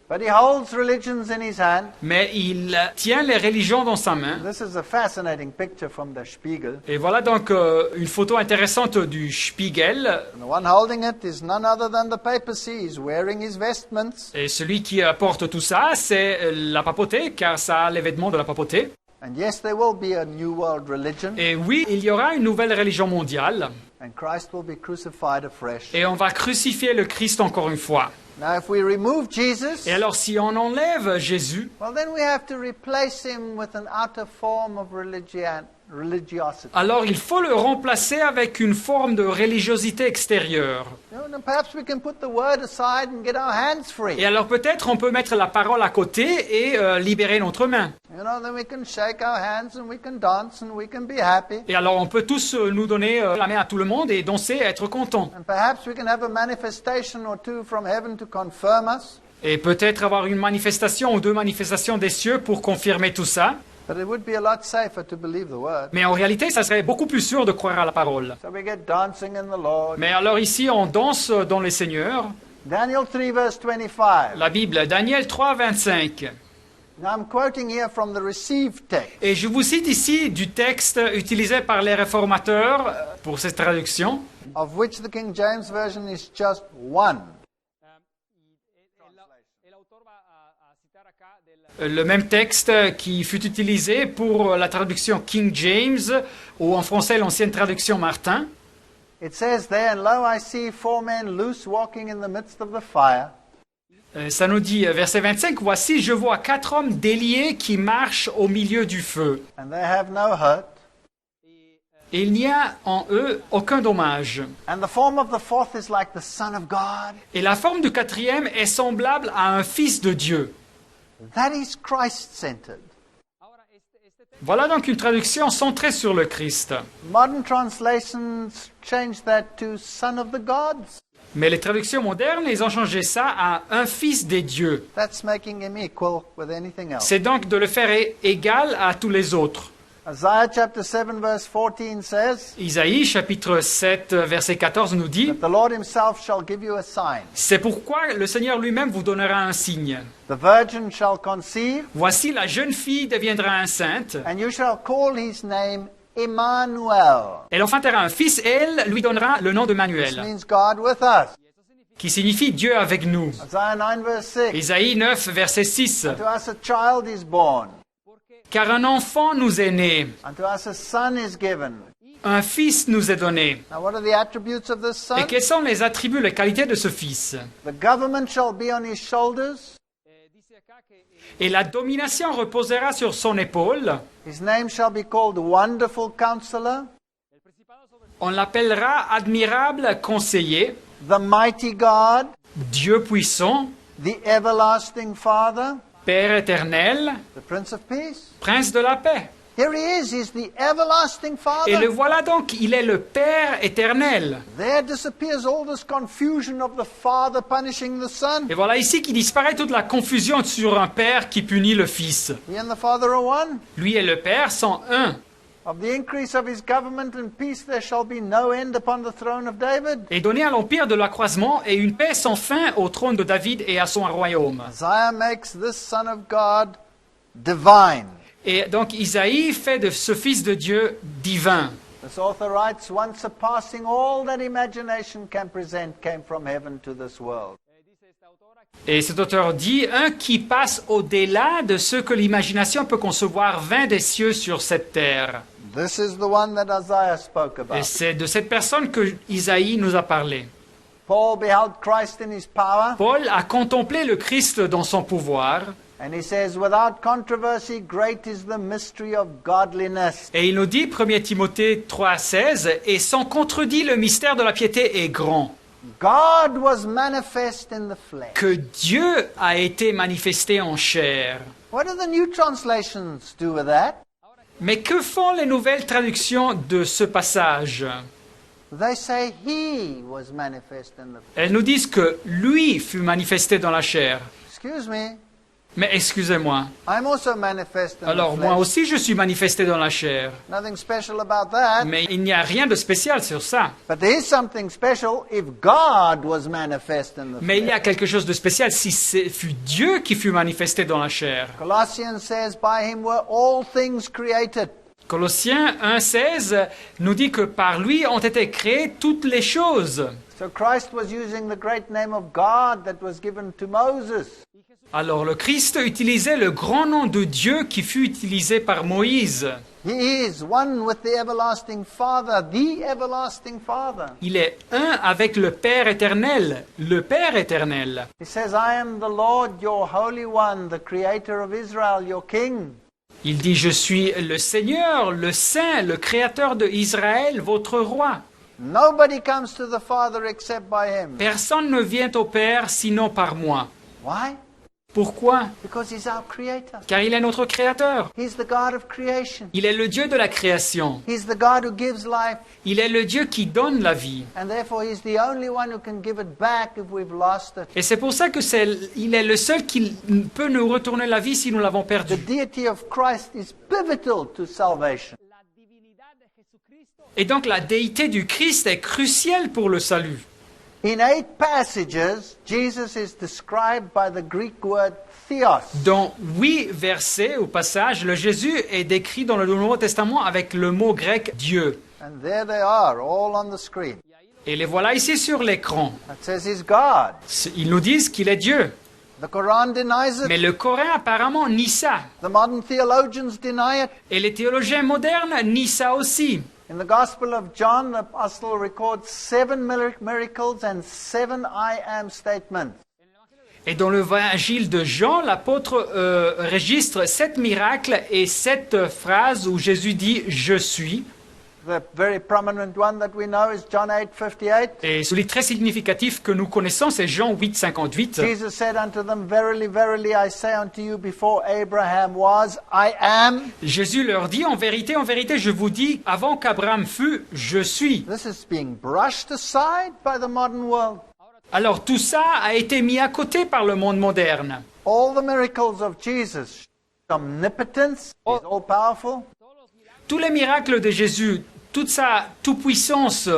But he holds religions in his hand. Mais il tient les religions dans sa main. This is a fascinating picture from the Spiegel. Et voilà donc une photo intéressante du Spiegel. And the one holding it is none other than the papacy. He's wearing his vestments. Et celui qui apporte tout ça, c'est la papauté, car ça a les vêtements de la papauté. And yes, there will be a new world religion. Et oui, il y aura une nouvelle religion mondiale. And Christ will be crucified afresh. Et on va crucifier le Christ encore une fois. Now, if we remove Jesus, Et alors, si on enlève Jésus, well, then we have to replace him with an outer form of religiosity. alors il faut le remplacer avec une forme de religiosité extérieure. And perhaps we can put the word aside and get our hands free. Et alors peut-être on peut mettre la parole à côté et libérer notre main. Then we can shake our hands and we can dance and we can be happy. Et alors on peut tous nous donner la main à tout le monde et danser et être contents. And perhaps we can have a manifestation or two from heaven to confirm us. Et peut-être avoir une manifestation ou deux manifestations des cieux pour confirmer tout ça. But it would be a lot safer to believe the word. Mais en réalité, ça serait beaucoup plus sûr de croire à la parole. So we get dancing in the Lord. Mais alors ici, on danse dans les seigneurs. Daniel 3 verse 25. La Bible, Daniel 3, 25. Now I'm quoting here from the received text. Et je vous cite ici du texte utilisé par les réformateurs pour cette traduction. Of which the King James Version is just one. Le même texte qui fut utilisé pour la traduction King James, ou en français l'ancienne traduction Martin. It says there, and lo, I see four men loose walking in the midst of the fire. Ça nous dit, verset 25, « Voici, je vois 4 hommes déliés qui marchent au milieu du feu. And they have no hurt. Et il n'y a en eux aucun dommage. And the form of the fourth is like the Son of God. Et la forme du quatrième est semblable à un fils de Dieu. » That is Christ-centered. Voilà donc une traduction centrée sur le Christ. Modern translations change that to Son of the Gods. Mais les traductions modernes, ils ont changé ça à un fils des dieux. That's making him equal with anything else. C'est donc de le faire égal à tous les autres. Isaiah chapter 7 verse 14 says Isaïe chapitre 7 verset 14 nous dit that the Lord himself shall give you a sign. « C'est pourquoi le Seigneur lui-même vous donnera un signe. The virgin shall conceive, Voici la jeune fille deviendra enceinte. and you shall call his name Emmanuel. Elle enfantera un fils et elle lui donnera le nom de This Manuel, means God with us. qui signifie Dieu avec nous. Isaiah 9 verse 6. Isaïe 9 verset 6 To us a child is born. Car un enfant nous est né, Unto us a son is given. un fils nous est donné. Now what are the attributes of this Et son? quels sont les attributs, les qualités de ce fils? The government shall be on his shoulders. Et la domination reposera sur son épaule. His name shall be called Wonderful Counselor, On l'appellera admirable conseiller, the Mighty God, Dieu puissant, the Everlasting Father, Père éternel, the Prince of Peace. Prince de la paix. Here he is, he's the Everlasting Et le Father. voilà donc, il est le Père éternel. There disappears all this confusion of the Father punishing the Son. Et voilà ici qu'il disparaît toute la confusion sur un Père qui punit le Fils. He and the Father are one. Lui et le Père sont un. Of the increase of his government and peace there shall be no end upon the throne of David. Et donné à l'empire de l'accroissement et une paix sans fin au trône de David et à son royaume. Isaiah makes this Son of God divine. Et donc Isaïe fait de ce Fils de Dieu divin. This author writes, one surpassing all that imagination can present came from heaven to this world. Et cet auteur dit, un qui passe au-delà de ce que l'imagination peut concevoir vint des cieux sur cette terre. This is the one that Isaiah spoke Et about. c'est de cette personne que Isaïe nous a parlé. Paul beheld Christ in his power, Paul a contemplé le Christ dans son pouvoir, and he says, without controversy, great is the mystery of godliness. et il nous dit, 1 Timothée 3,16, et sans contredit, le mystère de la piété est grand, God was manifest in the flesh. que Dieu a été manifesté en chair. What do the new translations do with that? Mais que font les nouvelles traductions de ce passage? They say he was manifest in the flesh. Elles nous disent que lui fut manifesté dans la chair. Excuse me, Mais excusez-moi, I'm also manifest in alors the moi flesh. aussi je suis manifesté dans la chair. Nothing special about that. Mais il n'y a rien de spécial sur ça. But there is something special if God was manifest in the Mais il y flesh. a quelque chose de spécial si ce fut Dieu qui fut manifesté dans la chair. Colossians says, by him were all things created. Colossiens 1,16 nous dit que par lui ont été créées toutes les choses. So Christ was using the great name of God that was given to Moses. Alors le Christ utilisait le grand nom de Dieu qui fut utilisé par Moïse. He is one with the everlasting Father, the everlasting Father. Il est un avec le Père éternel, le Père éternel. He says, I am the Lord, your Holy One, the Creator of Israel, your King. Il dit, je suis le Seigneur, le Saint, le Créateur de Israël, votre roi. Nobody comes to the Father except by him. Personne ne vient au Père sinon par moi. Why? Pourquoi? Because he's our Creator. Car il est notre Créateur. He's the God of creation. Il est le Dieu de la création. He's the God who gives life, Il est le Dieu qui donne la vie. and therefore he's the only one who can give it back if we've lost it. Et c'est pour ça que il est le seul qui peut nous retourner la vie si nous l'avons The perdue. deity of Christ is pivotal to salvation. Et donc la déité du Christ est cruciale pour le salut. In 8 passages, Jesus is described by the Greek word theos. Dans 8 versets au passage, le Jésus est décrit dans le Nouveau Testament avec le mot grec Dieu. And there they are, all on the screen. Et les voilà ici sur l'écran. It says he's God. Ils nous disent qu'il est Dieu. The Quran denies Mais it. le Coran apparemment nie ça. The modern theologians deny it. Et les théologiens modernes nient ça aussi. In the Gospel of John, the apostle records 7 miracles and 7 I am statements. Et dans l'évangile de Jean, l'apôtre registre 7 miracles et 7 phrases où Jésus dit « Je suis ». The very prominent one that we know is John 8:58. Et celui très significatif que nous connaissons, c'est Jean 8, 58. Jesus said unto them, Verily, verily, I say unto you, before Abraham was, I am. Jésus leur dit « En vérité, je vous dis, avant qu'Abraham fût, je suis ». This is being brushed aside by the modern world. Alors tout ça a été mis à côté par le monde moderne. All the miracles of Jesus, omnipotence, he's all powerful, Tous les miracles de Jésus, toute sa toute-puissance,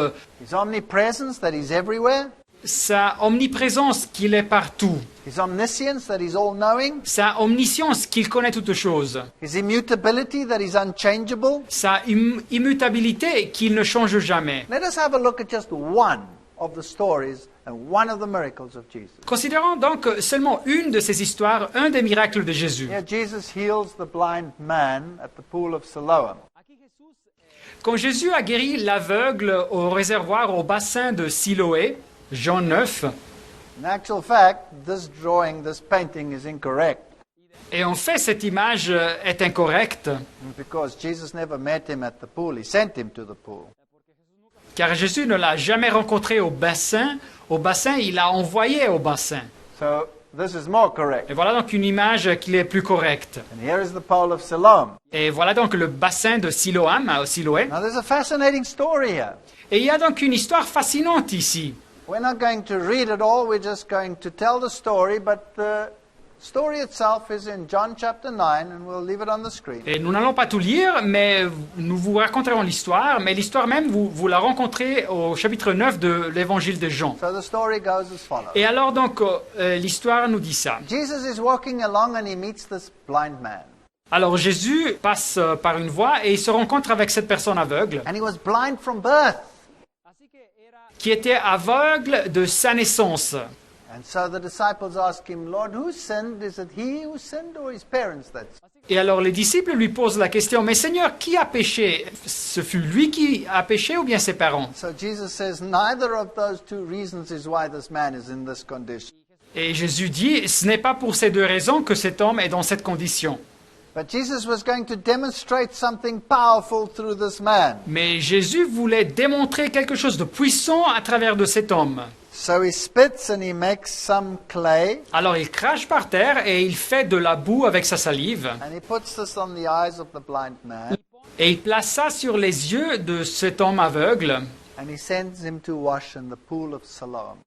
his omnipresence, that he's everywhere, sa omniprésence qu'il est partout, his omniscience, that he's all-knowing, sa omniscience qu'il connaît toutes choses, his immutability, that he's unchangeable. sa immutabilité qu'il ne change jamais. Let us have a look at just one of the stories and one of the miracles of Jesus. Considérons donc seulement une de ces histoires, un des miracles de Jésus. Here Jesus heals the blind man at the pool of Siloam. Quand Jésus a guéri l'aveugle au réservoir au bassin de Siloé, Jean 9, In actual fact, this drawing, this painting is incorrect et en fait cette image est incorrecte, because Jesus never met him at the pool. He sent him to the pool. car Jésus ne l'a jamais rencontré au bassin il l'a envoyé au bassin. So this is more correct. Et voilà donc une image qui est plus correcte. And here is the pool of Siloam. Et voilà donc le bassin de Siloam, au Siloé. Now there's a fascinating story here. Et il y a donc une histoire fascinante ici. We're not going to read it all, we're just going to tell the story, but the story itself is in John chapter 9, and we'll leave it on the screen. Et nous n'allons pas tout lire, mais nous vous raconterons l'histoire. Mais l'histoire même, vous la rencontrez au chapitre 9 de l'évangile de Jean. So the story goes as follows. Et alors donc, l'histoire nous dit ça. Jesus is walking along and he meets this blind man. Alors Jésus passe par une voie et il se rencontre avec cette personne aveugle, And he was blind from birth. qui était aveugle de sa naissance. And so the disciples ask him, Lord, who sinned? Is it he who sinned or his parents that sinned? Et alors les disciples lui posent la question, mais Seigneur, qui a péché? Ce fut lui qui a péché ou bien ses parents? So Jesus says, neither of those two reasons is why this man is in this condition. Et Jésus dit, ce n'est pas pour ces deux raisons que cet homme est dans cette condition. But Jesus was going to demonstrate something powerful through this man. Mais Jésus voulait démontrer quelque chose de puissant à travers de cet homme. So he spits and he makes some clay, Alors il crache par terre et il fait de la boue avec sa salive. and he puts this on the eyes of the blind man, Et il place ça sur les yeux de cet homme aveugle. and he sends him to wash in the pool of Siloam.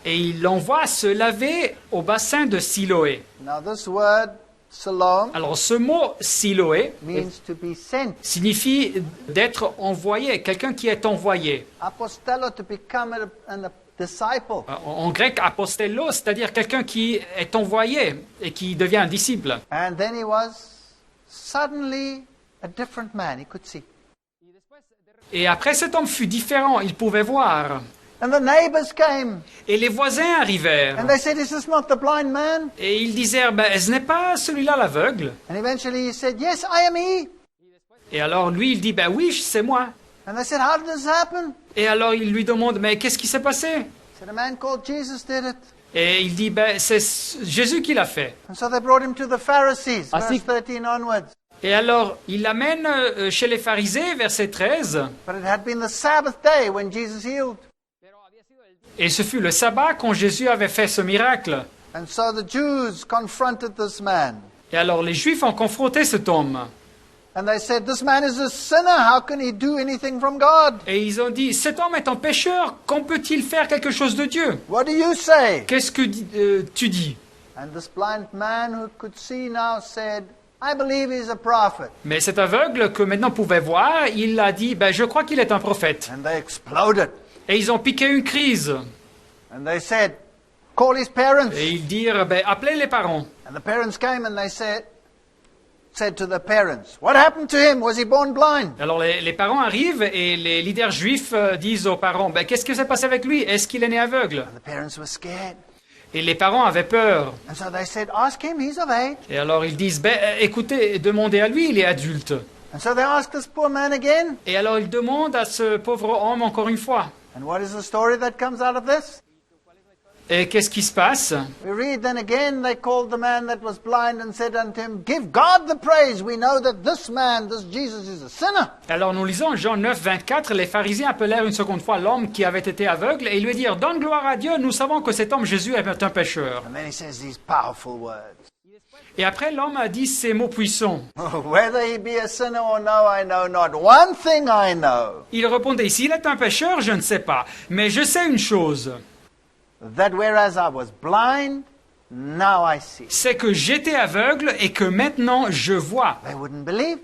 Et il l'envoie se laver au bassin de Siloé. Now this word, Siloam, Alors ce mot Siloé means to be sent. signifie d'être envoyé, quelqu'un qui est envoyé. Apostello, to become a disciple. En grec, apostello, c'est-à-dire quelqu'un qui est envoyé et qui devient un disciple. And then he was suddenly a different man. He could see. Et après, cet homme fut différent, il pouvait voir. And the neighbors came, Et les voisins arrivèrent. and they said, is this not the blind man? Et ils disèrent, ben, ce n'est pas celui-là l'aveugle. And eventually he said, yes, I am he. Et alors lui, il dit, ben oui, c'est moi. And they said, how did this happen? Et alors il lui demande, mais qu'est-ce qui s'est passé? He said, a man called Jesus did it. Et il dit, ben c'est Jésus qui l'a fait. And so they brought him to the Pharisees, Ainsi- verse 13 onwards. Et alors il l'amène chez les pharisiens, verset 13. But it had been the Sabbath day when Jesus healed. Et ce fut le sabbat quand Jésus avait fait ce miracle. And so the Jews confronted this man. Et alors les Juifs ont confronté cet homme. And they said, this man is a sinner. How can he do anything from God? Et ils ont dit, cet homme est un pécheur, qu'en peut-il faire quelque chose de Dieu? What do you say? Qu'est-ce que tu dis? And this blind man who could see now said, I believe he's a prophet. Mais cet aveugle que maintenant pouvait voir, il a dit, ben, je crois qu'il est un prophète. And they exploded. Et ils ont piqué une crise. And they said, call his parents. Et ils dirent, ben, appelez les parents. And the parents came and they said to the parents, what happened to him? Was he born blind? Alors les parents arrivent et les leaders juifs disent aux parents, ben, qu'est-ce qui s'est passé avec lui? Est-ce qu'il est né aveugle? And the parents were scared. Et les parents avaient peur. And so they said, ask him, he's of age. Et alors ils disent, ben, écoutez, demandez à lui, il est adulte. And so they asked this poor man again. Et alors ils demandent à ce pauvre homme encore une fois. And what is the story that comes out of this? Et qu'est-ce qui se passe? We read, then again they called the man that was blind and said unto him, give God the praise. We know that this man, this Jesus, is a sinner. Alors nous lisons Jean 9, 24, les pharisiens appelèrent une seconde fois l'homme qui avait été aveugle et ils lui dirent, donne gloire à Dieu, nous savons que cet homme Jésus est un pécheur. And then he says these powerful words. Et après l'homme a dit ces mots puissants. Whether he be a sinner or no, I know not. One thing I know, Il répondait, s'il est un pécheur, je ne sais pas, mais je sais une chose, that whereas I was blind, now I see. c'est que j'étais aveugle et que maintenant je vois. They wouldn't believe.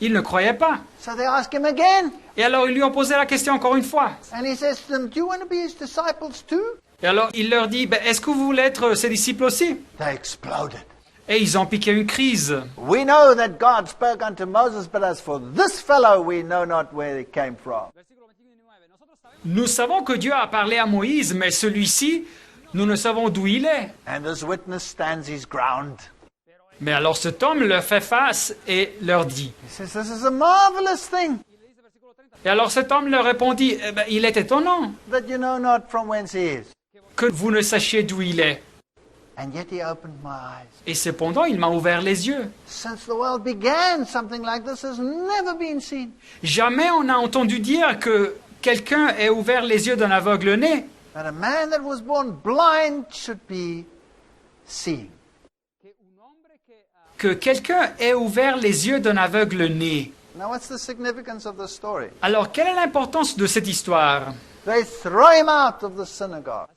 Il ne croyait pas. So they ask him again. Et alors ils lui ont posé la question encore une fois. And he says to them, do you want to be his disciples too? Et alors il leur dit, ben, est-ce que vous voulez être ses disciples aussi? They exploded. Et ils ont piqué une crise. We know that God spoke unto Moses, but as for this fellow, we know not where he came from. Nous savons que Dieu a parlé à Moïse, mais celui-ci, nous ne savons d'où il est. And this witness stands his ground. Mais alors cet homme leur fait face et leur dit. He says, this is a marvelous thing, Et alors cet homme leur répondit, eh ben, il est étonnant that you know not from whence he is. que vous ne sachiez d'où il est. And yet he opened my eyes. Et cependant, il m'a ouvert les yeux. Since the world began, something like this has never been seen. Jamais on a entendu dire que quelqu'un ait ouvert les yeux d'un aveugle-né. That a man that was born blind should be seeing. Que quelqu'un ait ouvert les yeux d'un aveugle-né. Now, what's the significance of this story? Alors, quelle est l'importance de cette histoire? They throw him out of the synagogue.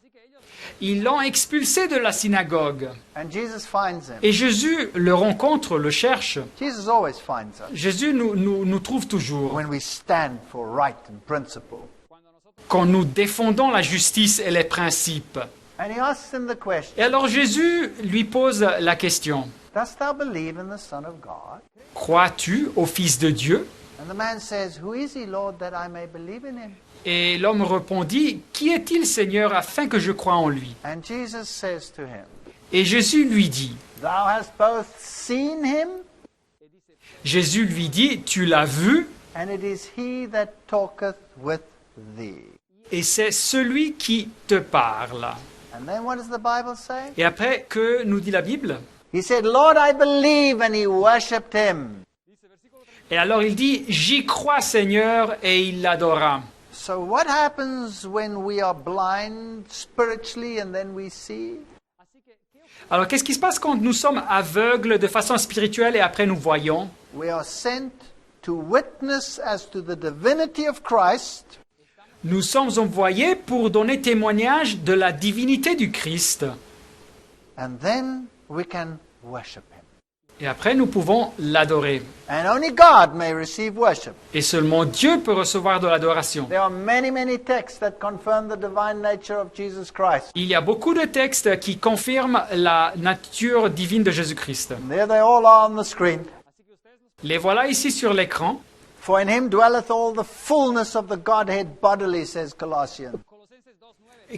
Ils l'ont expulsé de la synagogue. And Jesus finds him. Et Jésus le rencontre, le cherche. Jesus always finds us Jésus nous trouve toujours. when we stand for right and principle. Quand nous défendons la justice et les principes. And he asks him the question, Et alors Jésus lui pose la question. dost thou believe in the Son of God? Crois-tu au Fils de Dieu? And the man says, "Who is he, Lord, that I may believe in him?" Et l'homme répondit, « Qui est-il, Seigneur, afin que je croie en lui ?» And Jesus says to him, Et Jésus lui dit, "Thou hast both seen him, Jésus lui dit, « Tu l'as vu, and it is he that talketh with thee." et c'est celui qui te parle. » And then what does the Bible say? Et après, que nous dit la Bible? He said, "Lord, I believe," and he worshipped him. Et alors il dit, « J'y crois, Seigneur, et il l'adora. » So what happens when we are blind spiritually and then we see? Alors qu'est-ce qui se passe quand nous sommes aveugles de façon spirituelle et après nous voyons? We are sent to witness as to the divinity of Christ, Nous sommes envoyés pour donner témoignage de la divinité du Christ. and then we can worship him. Et après, nous pouvons l'adorer. And only God may receive worship. Et seulement Dieu peut recevoir de l'adoration. There are many, many texts that confirm the divine nature of Jesus Christ. Il y a beaucoup de textes qui confirment la nature divine de Jésus-Christ. And there they all are on the screen. Les voilà ici sur l'écran. For in him dwelleth all the fullness of the Godhead bodily, says Colossians.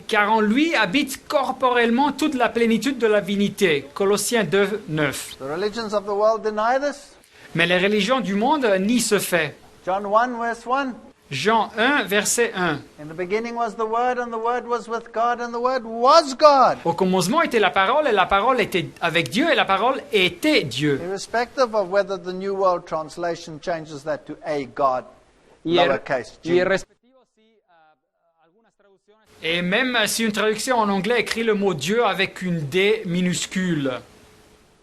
Car en lui habite corporellement toute la plénitude de la divinité. Colossiens 2, 9. The religions of the world deny this. Mais les religions du monde nient ce fait. John 1, verse 1. Jean 1, verset 1. In the beginning was the Word, and the Word was with God, and the Word was God. Au commencement était la parole, et la parole était avec Dieu, et la parole était Dieu. Irrespective of whether the New World Translation changes that to a God, Y es, lowercase y es g. respectivo si algunas traducciones Et même si une traduction en anglais écrit le mot Dieu avec une D minuscule.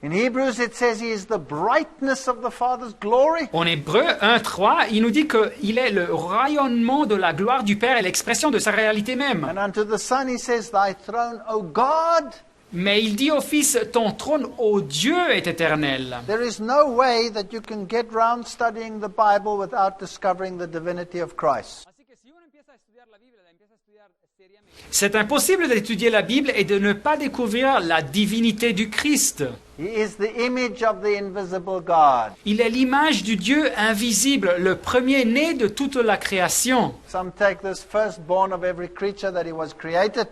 In Hebrews it says he is the brightness of the Father's glory. En Hébreu 1, 3, il nous dit qu'il est le rayonnement de la gloire du Père et l'expression de sa réalité même. And unto the Son he says, "Thy throne, O God." Mais il dit au Fils, ton trône, ô Dieu, est éternel. There is no way that you can get round studying the Bible without discovering the divinity of Christ. Así que si uno empieza a estudiar la Biblia, la empieza a estudiar seriamente, C'est impossible d'étudier la Bible et de ne pas découvrir la divinité du Christ. He is the image of the invisible God. Il est l'image du Dieu invisible, le premier-né de toute la création. Some take this firstborn of every creature that he was created.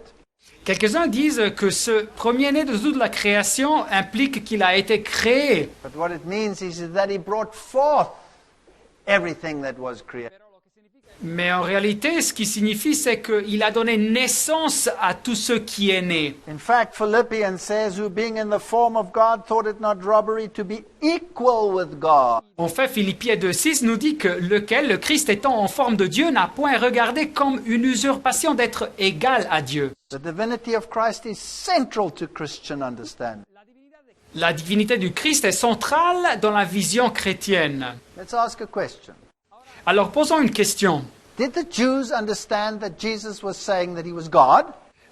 Quelques-uns disent que ce premier-né de toute la création implique qu'il a été créé. But what it means is that he brought forth everything that was created. Mais en réalité, ce qui signifie, c'est qu'il a donné naissance à tout ce qui est né. In fact, Philippians says, "Who being in the form of God thought it not robbery to be equal with God." En fait, Philippiens 2,6 nous dit que lequel, le Christ étant en forme de Dieu, n'a point regardé comme une usurpation d'être égal à Dieu. The divinity of Christ is central to Christian understanding. La divinité du Christ est centrale dans la vision chrétienne. Let's ask a question. Alors posons une question. Did the Jews understand that Jesus was saying that he was God?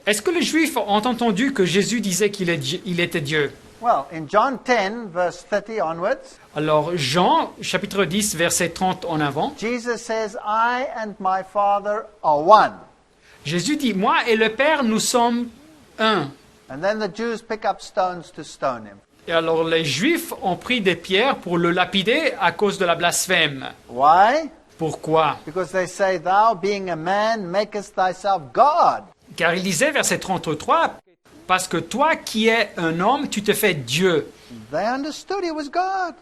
Est-ce que les Juifs ont entendu que Jésus disait qu'il était Dieu? Well, in John 10, verse 30 onwards, Alors Jean, chapitre 10, verset 30 en avant, Jesus says, "I and my Father are one." Jésus dit, moi et le Père, nous sommes un. And then the Jews pick up stones to stone him. Et alors les Juifs ont pris des pierres pour le lapider à cause de la blasphème. Why? Pourquoi? Because they say, "Thou being a man makest thyself God." Car il disait, verset 33, parce que toi qui es un homme, tu te fais Dieu. They understood he was God.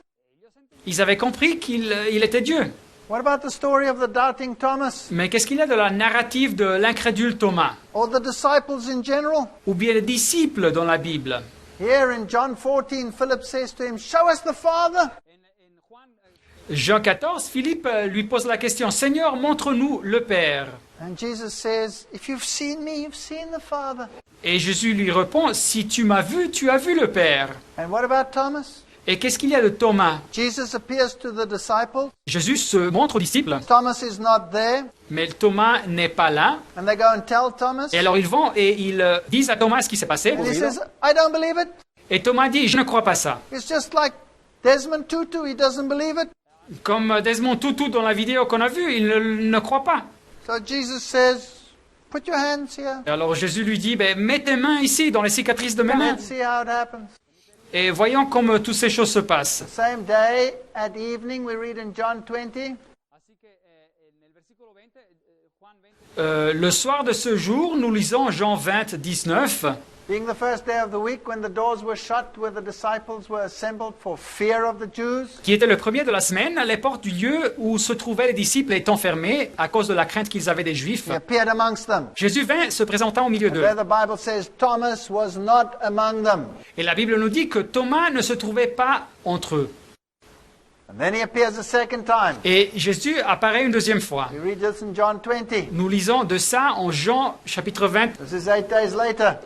Ils avaient compris qu'il était Dieu. What about the story of the doubting Thomas? Mais qu'est-ce qu'il y a de la narrative de l'incrédule Thomas? Or the disciples in general? Ou bien les disciples dans la Bible? Here in John 14, Philip says to him, "Show us the Father." Jean 14, Philippe lui pose la question, Seigneur, montre-nous le Père. And Jesus says, "If you've seen me, you've seen the Father." Et Jésus lui répond, si tu m'as vu, tu as vu le Père. And what about Thomas? Et qu'est-ce qu'il y a de Thomas? Jesus appears to the disciples. Jésus se montre aux disciples, Thomas is not there. mais Thomas n'est pas là. And they go and tell Thomas. Et alors ils vont et ils disent à Thomas ce qui s'est passé. And he says, "I don't believe it." Et Thomas dit, je ne crois pas ça. It's just like Desmond Tutu, he doesn't believe it. Comme Desmond Tutu dans la vidéo qu'on a vue, il ne croit pas. So Jesus says, "Put your hands here. Et alors Jésus lui dit, mets tes mains ici, dans les cicatrices de mes mains. Let's see how it happens." Et voyons comment toutes ces choses se passent. The same day at evening, we read in John 20, Le soir de ce jour, nous lisons Jean 20, 19. Being the first day of the week when the doors were shut where the disciples were assembled for fear of the Jews, Qui était le premier de la semaine, les portes du lieu où se trouvaient les disciples étant fermées à cause de la crainte qu'ils avaient des Juifs. he appeared amongst them. Jésus vint se présentant au milieu d'eux. There the Bible says Thomas was not among them. Et la Bible nous dit que Thomas ne se trouvait pas entre eux. And then he appears a second time. Et Jésus apparaît une deuxième fois. We read this in John 20. Nous lisons de ça en Jean chapitre 20, This is 8 days later.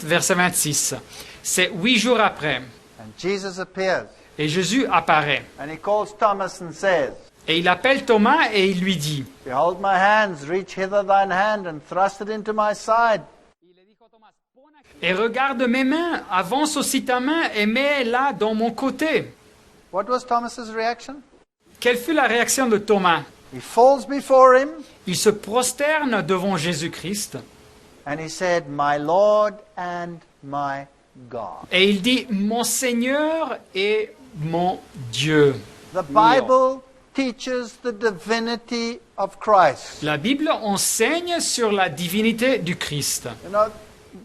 verset 26. C'est 8 jours après. And Jesus appears. Et Jésus apparaît. And he calls Thomas and says, Et il appelle Thomas et il lui dit, Behold my hands, reach hither thine hand and thrust it into my side. Y le dijo a Tomás, pon aquí et regarde mes mains, avance aussi ta main et mets-la dans mon côté. What was Thomas's reaction? Quelle fut la réaction de Thomas? He falls before him Il se prosterne devant Jésus-Christ and he said, My Lord and my God. et il dit, mon Seigneur et mon Dieu. The Bible teaches the divinity of Christ. La Bible enseigne sur la divinité du Christ. You know,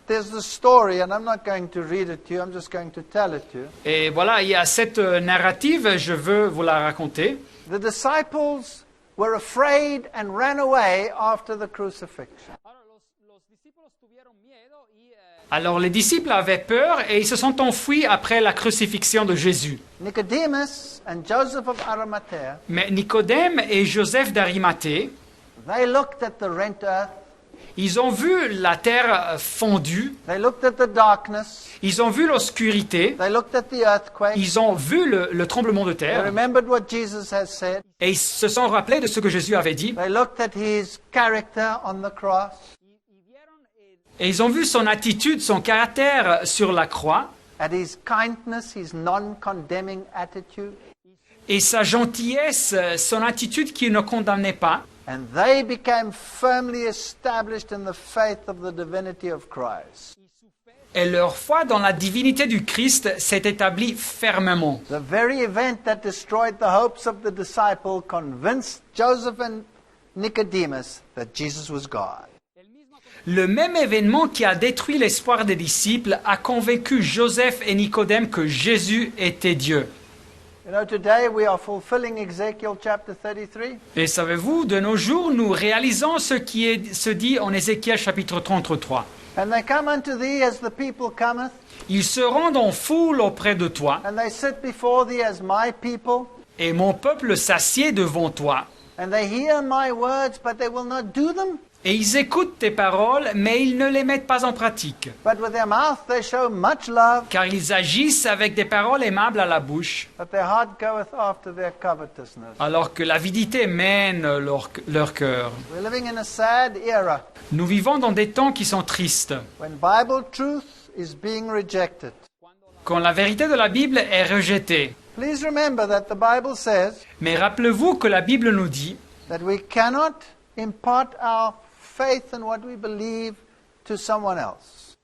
there's the story, and I'm not going to read it to you, I'm just going to tell it to you. Et voilà, il y a cette narrative, je veux vous la raconter. The disciples were afraid and ran away after the crucifixion. Ahora, los discípulos tuvieron miedo y Alors les disciples avaient peur et ils se sont enfuis après la crucifixion de Jésus. Nicodemus and Joseph of Arimathea, Mais Nicodème et Joseph d'Arimathée, they looked at the rent earth, ils ont vu la terre fondue, they looked at the darkness, ils ont vu l'obscurité, they looked at the earthquake, ils ont vu le tremblement de they terre remembered what Jesus has said, et ils se sont rappelés de ce que Jésus avait dit. they looked at his character on the cross, vieron Et ils ont vu son attitude, son caractère sur la croix at his kindness, his non-condemning attitude, et sa gentillesse, son attitude qui ne condamnait pas. and they became firmly established in the faith of the divinity of Christ. Et leur foi dans la divinité du Christ s'est établie fermement. The very event that destroyed the hopes of the disciple convinced Joseph and Nicodemus that Jesus was God. Le même événement qui a détruit l'espoir des disciples a convaincu Joseph et Nicodème que Jésus était Dieu. You know, today we are fulfilling Ezekiel chapter 33. Et savez-vous, de nos jours, nous réalisons ce qui se dit en Ézéchiel chapitre 33. And they come unto thee as the people cometh, Ils se rendent en foule auprès de toi, and they sit before thee as my people, et mon peuple s'assied devant toi. and they hear my words, but they will not do them. Et ils écoutent tes paroles, mais ils ne les mettent pas en pratique. But with their mouth they show much love, Car ils agissent avec des paroles aimables à la bouche, but their heart goeth after their covetousness. alors que l'avidité mène leur cœur. We're living in a sad era Nous vivons dans des temps qui sont tristes, when Bible truth is being rejected. quand la vérité de la Bible est rejetée. Please remember that the Bible says Mais rappelez-vous que la Bible nous dit that we cannot impart our faith in what we believe to someone else.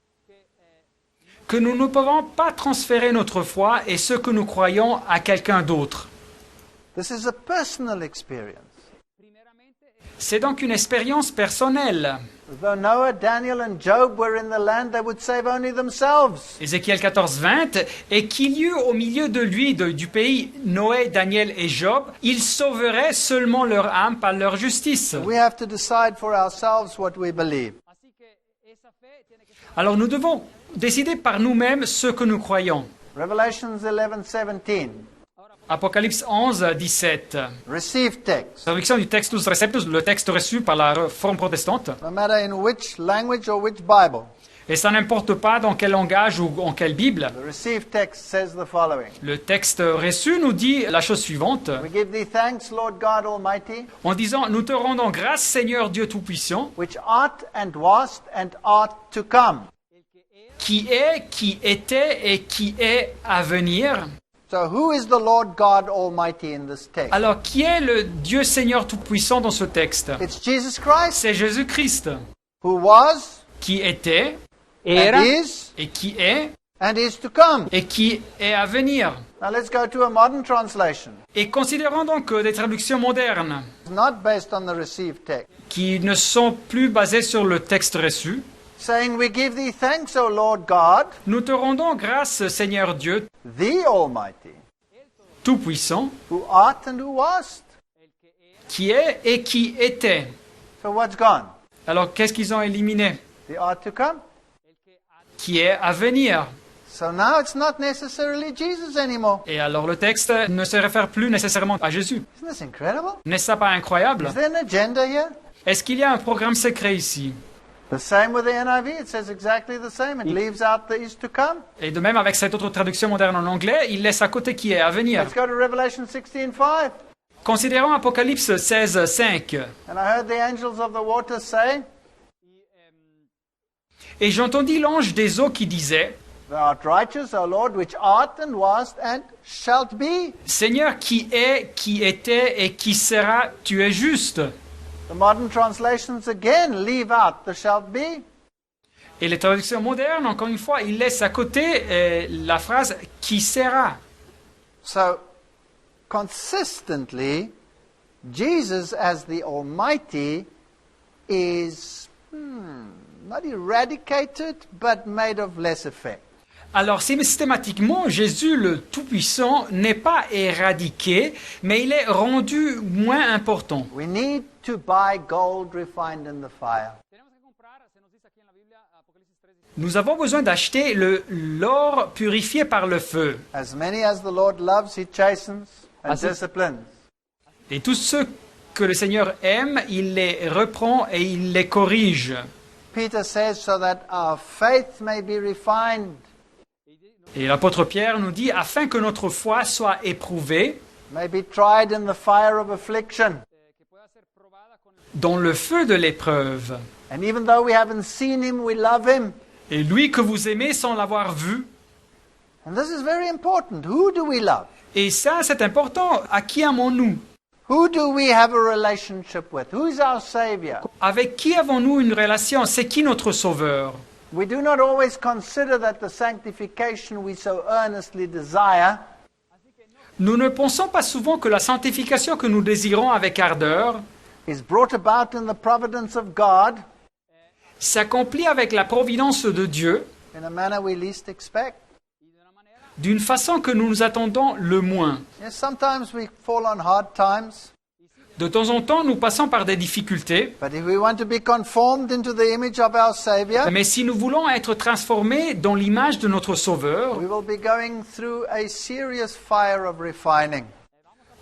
que nous ne pouvons pas transférer notre foi et ce que nous croyons à quelqu'un d'autre. This is a personal experience. C'est donc une expérience personnelle. Though Noah, Daniel, and Job were in the land, they would save only themselves. Ézéchiel 14, 20, et qu'il y eut au milieu de lui, du pays, Noé, Daniel et Job, ils sauveraient seulement leur âme par leur justice. We have to decide for ourselves what we believe. Así que esa fe tiene que ser Alors nous devons décider par nous-mêmes ce que nous croyons. Revelations 11:17. Apocalypse 11, 17. Receive text. Traduction du textus receptus, le texte reçu par la Réforme protestante. No matter in which language or which Bible. Et ça n'importe pas dans quel langage ou en quelle Bible. The receive text says the following. Le texte reçu nous dit la chose suivante. We give thee thanks, Lord God Almighty, En disant, nous te rendons grâce, Seigneur Dieu Tout-Puissant, which art and wast and art to come. qui est, qui était et qui est à venir. So who is the Lord God Almighty in this text? Alors, qui est le Dieu Seigneur Tout-Puissant dans ce texte? It's Jesus Christ, C'est Jésus-Christ, who was qui était and era is et qui est and is to come. et qui est à venir. Now let's go to a modern translation. Et considérons donc des traductions modernes It's not based on the received text. qui ne sont plus basées sur le texte reçu. Saying, we give thee thanks, O Lord God, Nous te rendons grâce, Seigneur Dieu, the Almighty, Tout-Puissant, who art and who wast. qui est et qui était. So what's gone? Alors qu'est-ce qu'ils ont éliminé? The art to come. Qui est à venir. So now it's not necessarily Jesus anymore. Et alors le texte ne se réfère plus nécessairement à Jésus. Isn't this incredible? N'est-ce pas incroyable? Is there an agenda here? Est-ce qu'il y a un programme secret ici? The same with the NIV. It says exactly the same. It leaves out the is to come. Et de même avec cette autre traduction moderne en anglais, il laisse à côté qui est à venir. Let's go to Revelation 16:5. Considérons Apocalypse 16, 5. And I heard the angels of the water say, Et j'entendis l'ange des eaux qui disait, Thou art righteous, O Lord, which art and wast and shalt be. Seigneur qui est, qui était et qui sera, tu es juste. The modern translations again leave out the shalt be. Et les traductions modernes, encore une fois, ils laissent à côté la phrase qui sera. So, consistently, Jesus as the Almighty is not eradicated, but made of less effect. Alors systématiquement, Jésus le Tout-Puissant n'est pas éradiqué, mais il est rendu moins important. We need to buy gold refined in the fire. Tenemos que comprar, se nos dice aquí en la Biblia, Apocalipsis 3:17, Nous avons besoin d'acheter l'or purifié par le feu. As many as the Lord loves, He chastens and disciplines. Et tous ceux que le Seigneur aime, il les reprend et il les corrige. Peter says, so that our faith may be refined, Et l'apôtre Pierre nous dit, afin que notre foi soit éprouvée may be tried in the fire of affliction. que pueda ser probada con el dans le feu de l'épreuve. And even though we haven't seen Him, we love Him. Et lui que vous aimez sans l'avoir vu. And this is very important. Who do we love? Et ça, c'est important. À qui aimons-nous? Who do we have a relationship with? Who's our Savior? Avec qui avons-nous une relation? C'est qui notre sauveur? We do not always consider that the sanctification we so earnestly desire Nous ne pensons pas souvent que la sanctification que nous désirons avec ardeur is brought about in the providence of God s'accomplit avec la providence de Dieu in a manner we least expect. d'une façon que nous nous attendons le moins. Yes, sometimes we fall on hard times, De temps en temps, nous passons par des difficultés, but if we want to be conformed into the image of our Savior, mais si nous voulons être transformés dans l'image de notre Sauveur, we will be going through a serious fire of refining.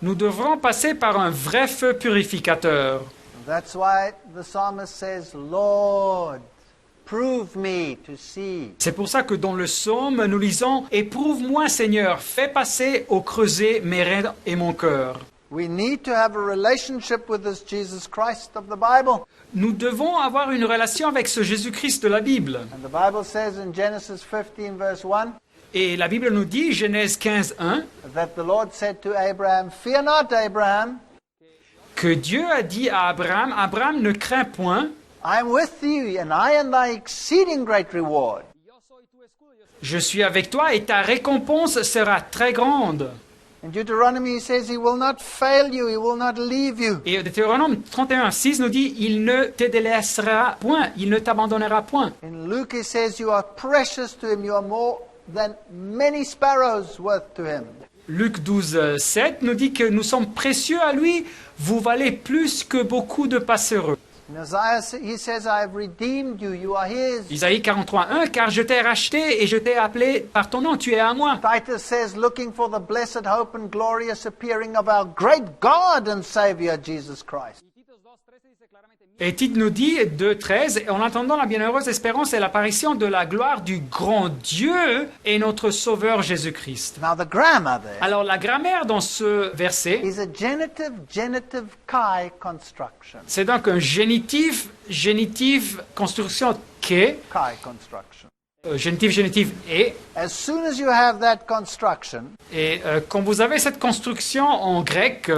nous devrons passer par un vrai feu purificateur. That's why the psalmist says, Lord, prove me to see. C'est pour ça que dans le psaume, nous lisons « Éprouve-moi, Seigneur, fais passer au creuset mes reins et mon cœur. We need to have a relationship with this Jesus Christ of the Bible. » Nous devons avoir une relation avec ce Jésus-Christ de la Bible. And the Bible says in Genesis 15 verse 1 Et la Bible nous dit, Genèse 15, 1, that the Lord said to Abraham, Fear not, Abraham, que Dieu a dit à Abraham, « Abraham, ne crains point, I am with thee, and I am thy exceeding great reward. yo soy tu escudo, yo soy je suis avec toi et ta récompense sera très grande. » In Deuteronomy, he says he will not fail you, he will not leave you. Et Deutéronome 31, 6 nous dit, « Il ne te délaissera point, il ne t'abandonnera point. » In Luke, he says you are precious to him, you are more than many sparrows worth to him. Luc 12, 7 nous dit que nous sommes précieux à lui, vous valez plus que beaucoup de passereux. In Isaiah, he says, I have redeemed you, you are his. Isaïe 43, 1, car je t'ai racheté et je t'ai appelé par ton nom, tu es à moi. Titus says, looking for the blessed hope and glorious appearing of our great God and Savior, Jesus Christ. Y Titos 2:13 dice claramente, Et Tite nous dit 2, 13, en attendant la bienheureuse espérance et l'apparition de la gloire du grand Dieu et notre Sauveur Jésus-Christ. Now the grammar there Alors la grammaire dans ce verset, is a genitive chi construction. c'est donc un génitif, construction que, Chi construction. génitif et. As soon as you have that construction, Et quand vous avez cette construction en grec,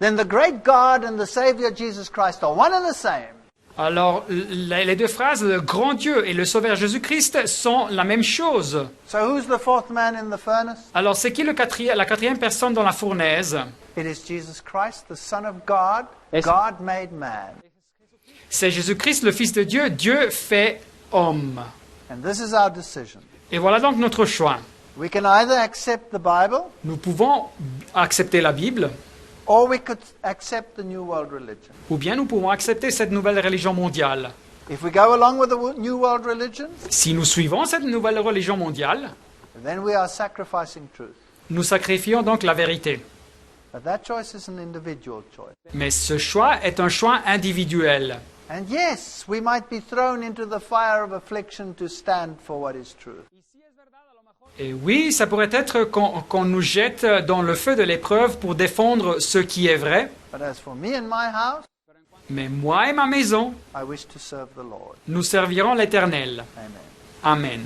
then the great God and the Savior Jesus Christ are one and the same. Alors, les deux phrases, le grand Dieu et le Sauveur Jésus-Christ, sont la même chose. So who's the fourth man in the furnace? Alors, c'est qui la quatrième personne dans la fournaise? It is Jesus Christ, the Son of God, Es- God made man. C'est Jésus-Christ, le Fils de Dieu, Dieu fait homme. And this is our decision. Et voilà donc notre choix. We can either accept the Bible Nous pouvons accepter la Bible, or we could accept the New World religion. ou bien nous pouvons accepter cette nouvelle religion mondiale. If we go along with the New World religion, Si nous suivons cette nouvelle religion mondiale, then we are sacrificing truth. nous sacrifions donc la vérité. But that choice is an individual choice. Mais ce choix est un choix individuel. And yes, we might be thrown into the fire of affliction to stand for what is true. Et oui, ça pourrait être qu'on nous jette dans le feu de l'épreuve pour défendre ce qui est vrai. But as for me and my house, Mais moi et ma maison, I wish to serve the Lord. nous servirons l'Éternel. Amen. Amen.